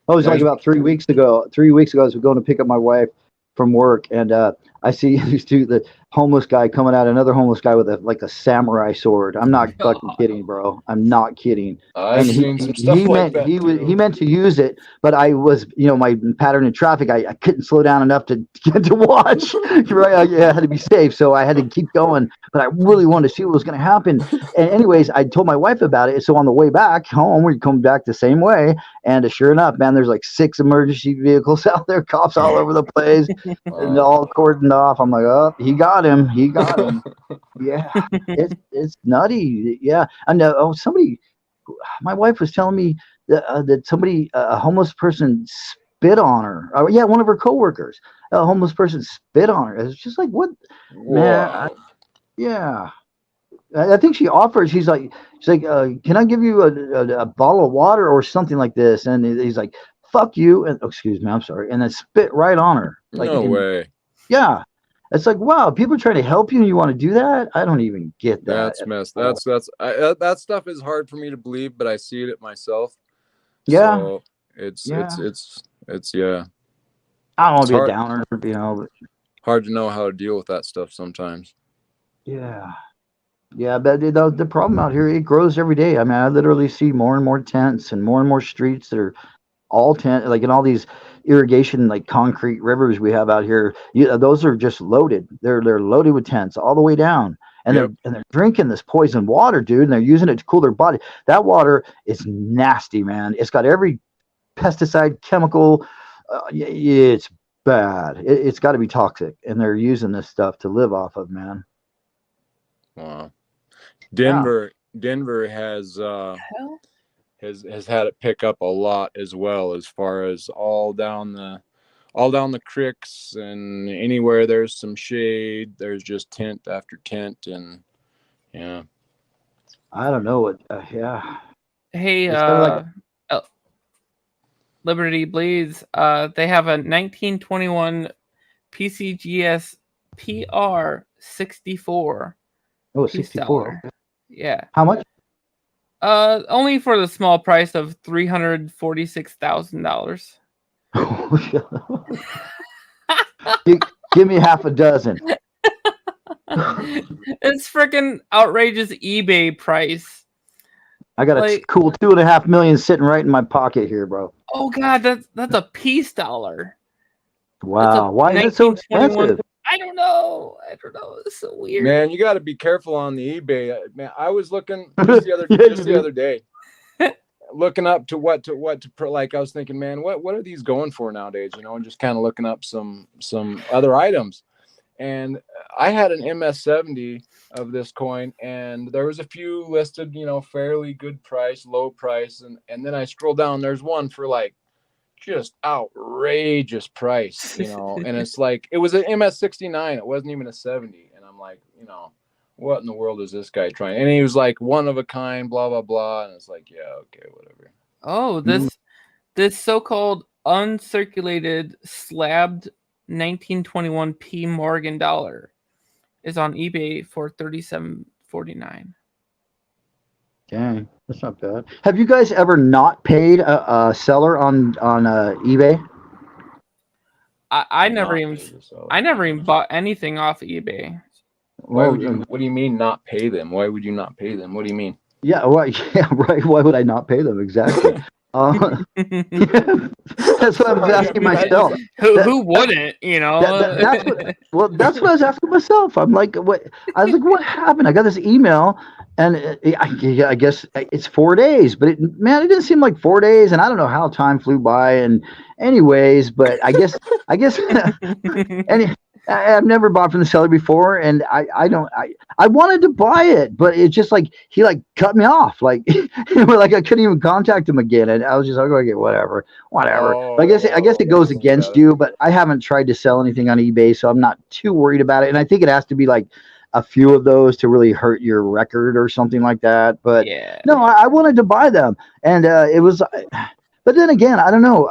Oh, it was like about 3 weeks ago. 3 weeks ago, I was going to pick up my wife from work, and I see the homeless guy coming out, another homeless guy with a samurai sword. I'm not fucking kidding, bro. I'm not kidding. I've seen some stuff like that too. He meant to use it, but I was, my pattern in traffic, I couldn't slow down enough to get to watch. Right, I had to be safe, so I had to keep going. But I really wanted to see what was going to happen. And anyways, I told my wife about it. So on the way back home, we come back the same way, and sure enough, man, there's like 6 emergency vehicles out there, cops all over the place, and all cordoned off. I'm like, oh, he got him. He got him. Yeah, it's nutty. Yeah, I know. Somebody, my wife was telling me that somebody, a homeless person, spit on her. Oh, yeah, one of her coworkers, a homeless person spit on her. It's just like, what, man? Yeah. I think she offered. She's like, can I give you a bottle of water or something like this? And he's like, fuck you. And excuse me, I'm sorry. And then spit right on her. Like, no way. Yeah. It's like, wow, people are trying to help you and you want to do that? I don't even get that. That's messed. That stuff is hard for me to believe, but I see it myself. Yeah. So it's yeah. I don't want to be a downer, but hard to know how to deal with that stuff sometimes. Yeah. Yeah, but the problem out here, it grows every day. I mean, I literally see more and more tents and more streets that are all tent, like in all these irrigation, like concrete rivers we have out here. Those are just loaded. They're loaded with tents all the way down, and they're drinking this poison water, dude, and they're using it to cool their body. That water is nasty, man. It's got every pesticide, chemical. It's bad. It's got to be toxic, and they're using this stuff to live off of, man. Wow. Denver has had it pick up a lot as well, as far as all down the creeks, and anywhere there's some shade, there's just tent after tent, and yeah. I don't know what. Yeah, Hey, it's kind of like Liberty Bleeds. They have a 1921 PCGS PR 64 piece 64. dollar. Okay. Yeah. How much? Only for the small price of $346,000. Give me half a dozen. It's freaking outrageous eBay price. I got a Like, cool 2.5 million sitting right in my pocket here, bro. oh god, that's a piece dollar. That's a Wow, why is it so 1921. expensive? I don't know. It's so weird. Man, you got to be careful on the eBay. Man, I was looking just the other Yeah, just the other day, looking up to what to like. I was thinking, man, what are these going for nowadays? You know, and just kind of looking up some other items. And I had an MS70 of this coin, and there was a few listed, you know, fairly good price, low price, and then I scroll down. There's one for like just outrageous price, you know, and it's like it was an MS69. It wasn't even a 70, and I'm like, you know, what in the world is this guy trying? And he was like one of a kind, blah blah blah, and it's like, yeah, okay, whatever. Oh, this so-called uncirculated slabbed 1921 P Morgan dollar is on eBay for $37.49. Dang, that's not bad. Have you guys ever not paid a seller on eBay? I never Not even pay the seller. I never even bought anything off eBay. Why would you? What do you mean not pay them? Why would you not pay them? What do you mean? Yeah, right. Yeah, right. Why would I not pay them? Exactly. That's what I was asking myself. Who wouldn't? You know. That's what. Well, that's what I was asking myself. I'm like, what? I was like, what happened? I got this email, and I guess it's 4 days, but man, it didn't seem like 4 days, and I don't know how time flew by. And anyways, but I guess, any. I've never bought from the seller before, and I wanted to buy it, but it's just like he like cut me off, like like I couldn't even contact him again, and I was just like, okay, whatever. Oh, But I guess it goes against you, but I haven't tried to sell anything on eBay, so I'm not too worried about it. And I think it has to be like a few of those to really hurt your record or something like that. But yeah, no, I wanted to buy them, and it was. But then again, I don't know.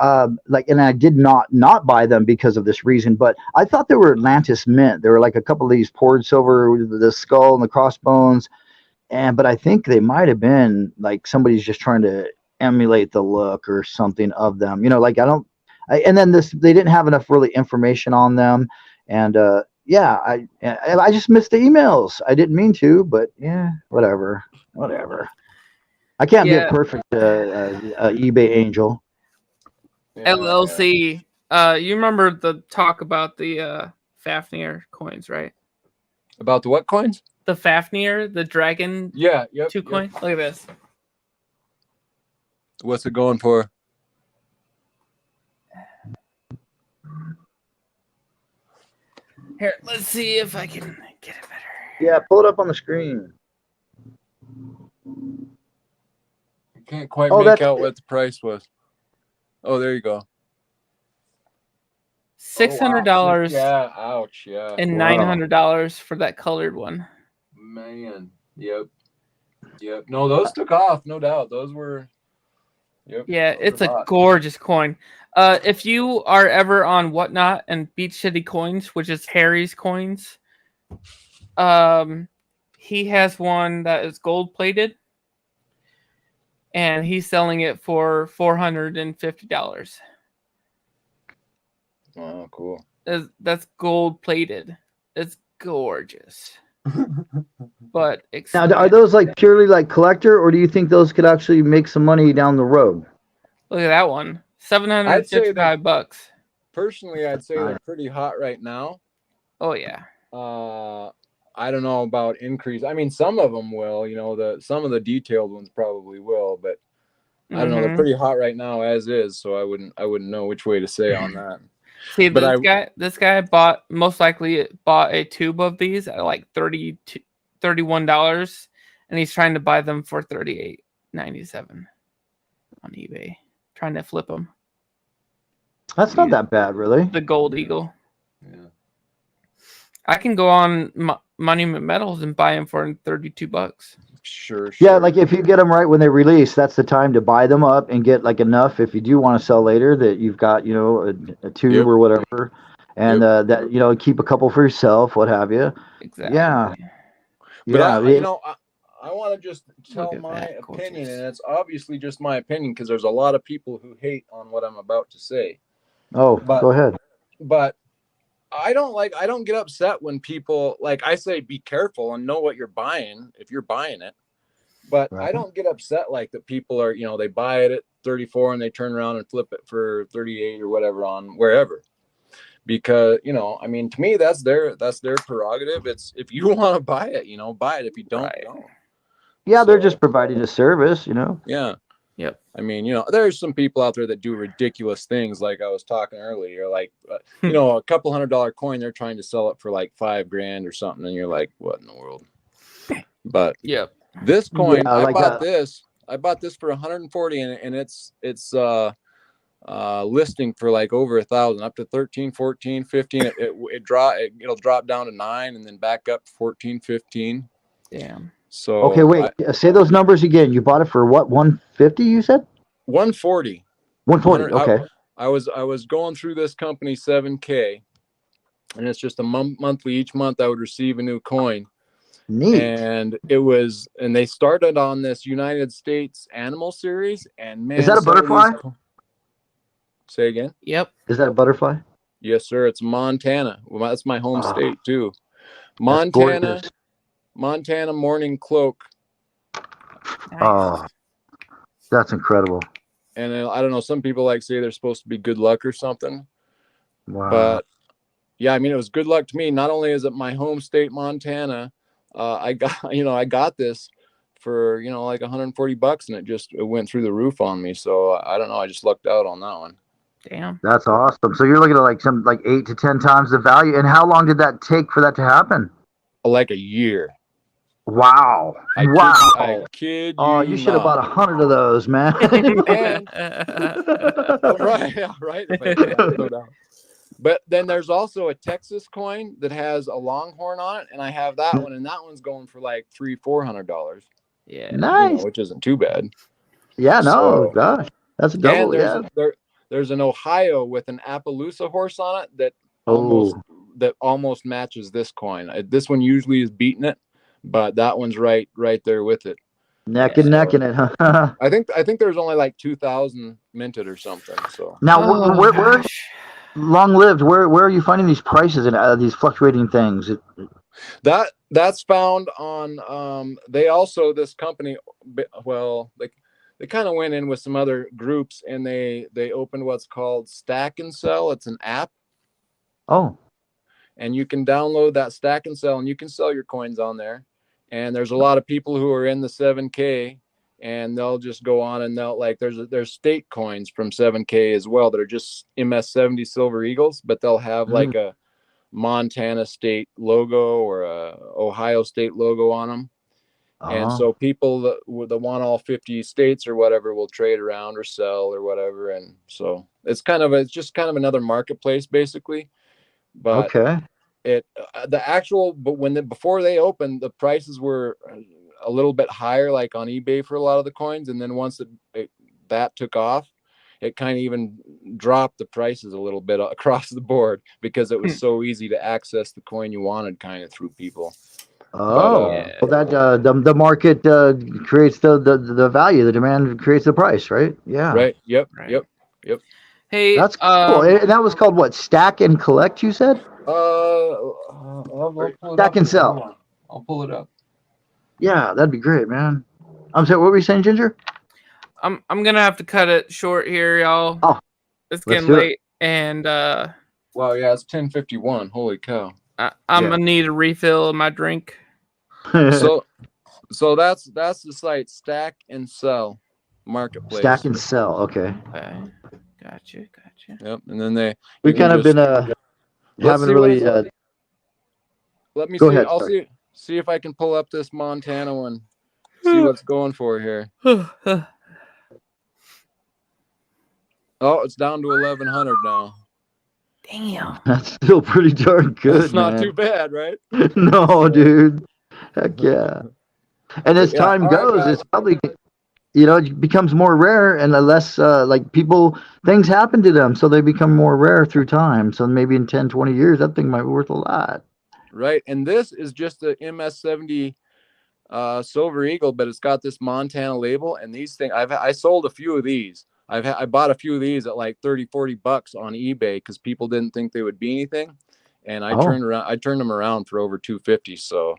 And I did not buy them because of this reason. But I thought they were Atlantis mint. There were like a couple of these poured silver with the skull and the crossbones, but I think they might have been like somebody's just trying to emulate the look or something of them. You know, like and then they didn't have enough really information on them, and yeah, I just missed the emails. I didn't mean to, but yeah, whatever. I can't be a perfect eBay angel. Yeah, LLC. You remember the talk about the Fafnir coins, right? About the what coins? The Fafnir, the dragon. Yeah, yep. Coin. Look at this. What's it going for? Here, let's see if I can get it better. Yeah, pull it up on the screen. Can't quite make out what the price was. Oh, there you go. $600. Yeah, ouch. Yeah. And $900 for that colored one. Man. Yep. No, those took off, no doubt. Those were. Yep. Yeah, it's a gorgeous coin. If you are ever on Whatnot and Beach City Coins, which is Harry's coins, he has one that is gold plated. And he's selling it for $450. Oh, cool. That's gold plated. It's gorgeous. But now, are those like purely like collector, or do you think those could actually make some money down the road? Look at that one. $755. Personally, I'd say they're pretty hot right now. Oh yeah. I don't know about increase. I mean, some of them will, you know, some of the detailed ones probably will, but I don't know. They're pretty hot right now as is, so I wouldn't know which way to say on that. See, this guy most likely bought a tube of these at like $31, and he's trying to buy them for $38.97 on eBay, trying to flip them. That's not that bad, really. The gold eagle. Yeah. I can go on Monument Metals and buy them for $32. Sure. Yeah, like if you get them right when they release, that's the time to buy them up and get like enough if you do want to sell later that you've got, a tube Yep. or whatever, and Yep. that keep a couple for yourself, what have you. Exactly. Yeah. But Yeah. I want to just tell at my that, opinion, gorgeous. and it's obviously just my opinion because there's a lot of people who hate on what I'm about to say. Oh, But go ahead. but I don't get upset when people, like I say, be careful and know what you're buying if you're buying it. But Right. I don't get upset like that people are, they buy it at 34 and they turn around and flip it for 38 or whatever on wherever. Because, I mean, to me, that's their prerogative. It's, if you want to buy it, buy it. If you don't, Right. don't. Yeah, they're just providing a service, Yeah. Yep. I mean, there's some people out there that do ridiculous things. Like I was talking earlier, like, a couple $100 coin, they're trying to sell it for like $5,000 or something. And you're like, what in the world? But Yep. this coin, Yeah, I bought this for 140 and it's listing for like over 1,000, up to 13, 14, 15. It'll drop down to 9 and then back up 14, 15. Damn. So okay, wait, say those numbers again. You bought it for what, 150 you said? 140. 140, okay. I was going through this company 7K, and it's just a monthly. Each month I would receive a new coin. Neat. And they started on this United States Animal Series, and man, Is that a butterfly? Say again? Yep. Is that a butterfly? Yes, sir. It's Montana. Well, that's my home state too. Montana Morning Cloak. Nice. Oh, that's incredible. And I don't know, some people like say they're supposed to be good luck or something. Wow. But yeah, I mean, it was good luck to me. Not only is it my home state, Montana, I got this for, like $140, and it went through the roof on me. So I don't know. I just lucked out on that one. Damn. That's awesome. So you're looking at like 8 to 10 times the value. And how long did that take for that to happen? Like a year. Wow. I kid you. Oh, you should have bought 100 of those, man. And right. No doubt. But then there's also a Texas coin that has a longhorn on it, and I have that one, and that one's going for like $300-400. Yeah. Nice. Which isn't too bad. Yeah, no, gosh, that's a double. And there's an Ohio with an Appaloosa horse on it that almost matches this coin. This one usually is beating it, but that one's right there with it. Neck and neck in it, huh? I think there's only like 2,000 minted or something. So now, where long lived? Where are you finding these prices and these fluctuating things? That's found on. They also, this company, well, they kind of went in with some other groups, and they opened what's called Stack and Sell. It's an app. Oh. And you can download that Stack and Sell, and you can sell your coins on there. And there's a lot of people who are in the 7K, and they'll just go on and there's state coins from 7K as well that are just MS70 Silver Eagles, but they'll have like a Montana state logo or a Ohio state logo on them. And so people that want all 50 states or whatever will trade around or sell or whatever. And so it's just kind of another marketplace basically. But before they opened, the prices were a little bit higher, like on eBay for a lot of the coins. And then once that took off, it kind of even dropped the prices a little bit across the board because it was so easy to access the coin you wanted kind of through people. Well, that the market creates the value, the demand creates the price, right? Yeah. Right. Yep. Right. Yep. Hey, that's cool. And that was called what? Stack and collect, you said? Stack and sell. I'll pull it up. Yeah, that'd be great, man. I'm sorry, what were you saying, Ginger? I'm gonna have to cut it short here, y'all. Oh, it's getting late, and wow, yeah, it's 10:51. Holy cow! I'm gonna need a refill of my drink. so that's the site, Stack and Sell Marketplace. Stack and Sell, okay. Gotcha. Yep, and then we kind of been haven't really. Let me go see. ahead, I'll see if I can pull up this Montana one. See what's going for here. Oh, it's down to 1,100 now. Damn. That's still pretty darn good, That's not man. too bad, right? No, dude. Heck yeah. And as Yeah. time All right, goes, guys. it's probably, it becomes more rare and less, like things happen to them. So they become more rare through time. So maybe in 10, 20 years, that thing might be worth a lot. Right. And this is just a MS-70 Silver Eagle, but it's got this Montana label. And these things, I sold a few of these. I bought a few of these at like 30-40 bucks on eBay because people didn't think they would be anything. And I turned them around for over 250. So,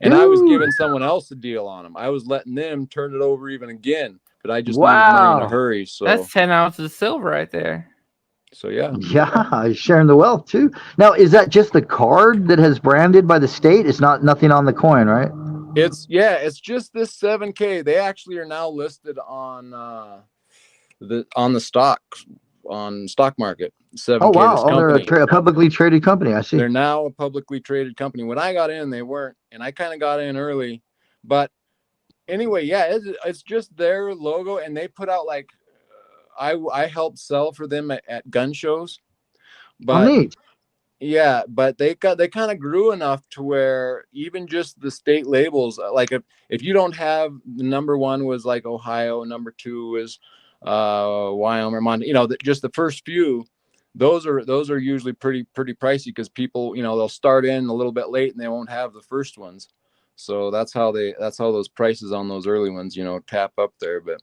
and I was giving someone else a deal on them. I was letting them turn it over even again, but I just needed money in a hurry. So that's 10 ounces of silver right there. So yeah. Yeah, sharing the wealth too. Now, is that just the card that has branded by the state? It's nothing on the coin, right? It's just this 7K. They actually are now listed on the stock market. 7K. Oh wow! This Oh, they're company. a publicly traded company. I see. They're now a publicly traded company. When I got in, they weren't, and I kind of got in early. But anyway, yeah, it's just their logo, and they put out like I helped sell for them at gun shows. But neat. yeah, but they kind of grew enough to where even just the state labels, like if you don't have, the number one was like Ohio, number two was Wyoming, Montana, just the first few, those are usually pretty pricey because people, they'll start in a little bit late and they won't have the first ones. So that's how those prices on those early ones, tap up there. But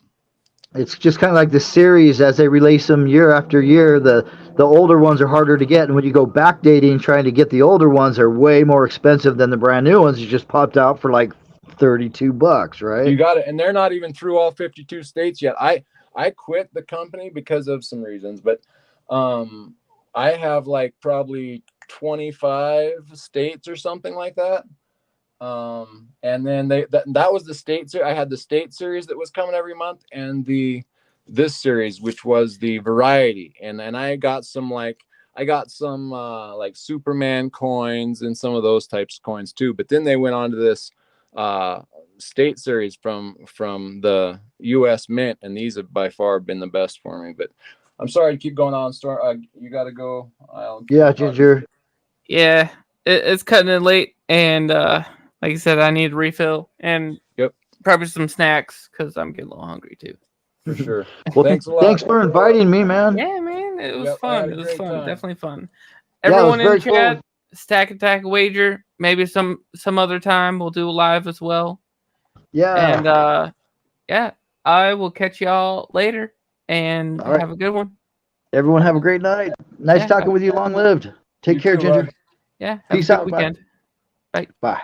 it's just kind of like the series as they release them year after year. The older ones are harder to get, and when you go backdating, trying to get the older ones are way more expensive than the brand new ones. You just popped out for like $32, right? You got it, and they're not even through all 52 states yet. I quit the company because of some reasons, but I have like probably 25 states or something like that. And then that was the state series. I had the state series that was coming every month, and this series, which was the variety. And I got some like Superman coins and some of those types of coins too. But then they went on to this state series from the US Mint, and these have by far been the best for me. But I'm sorry to keep going on. You got to go. Yeah, Ginger. Yeah, it's cutting it late, and like I said, I need a refill and probably some snacks because I'm getting a little hungry too. For sure. Well, thanks a lot. Thanks for inviting me, man. Yeah, man, it was fun. It was fun. Time. Definitely fun. Everyone in chat, cool. Stack Attack Wager. Maybe some other time we'll do a live as well. Yeah. And I will catch y'all later, and have a good one. Everyone have a great night. Nice talking with you. Long lived. Take care, too, Ginger. bud. Yeah. Peace have a out. good weekend. Bye. Bye.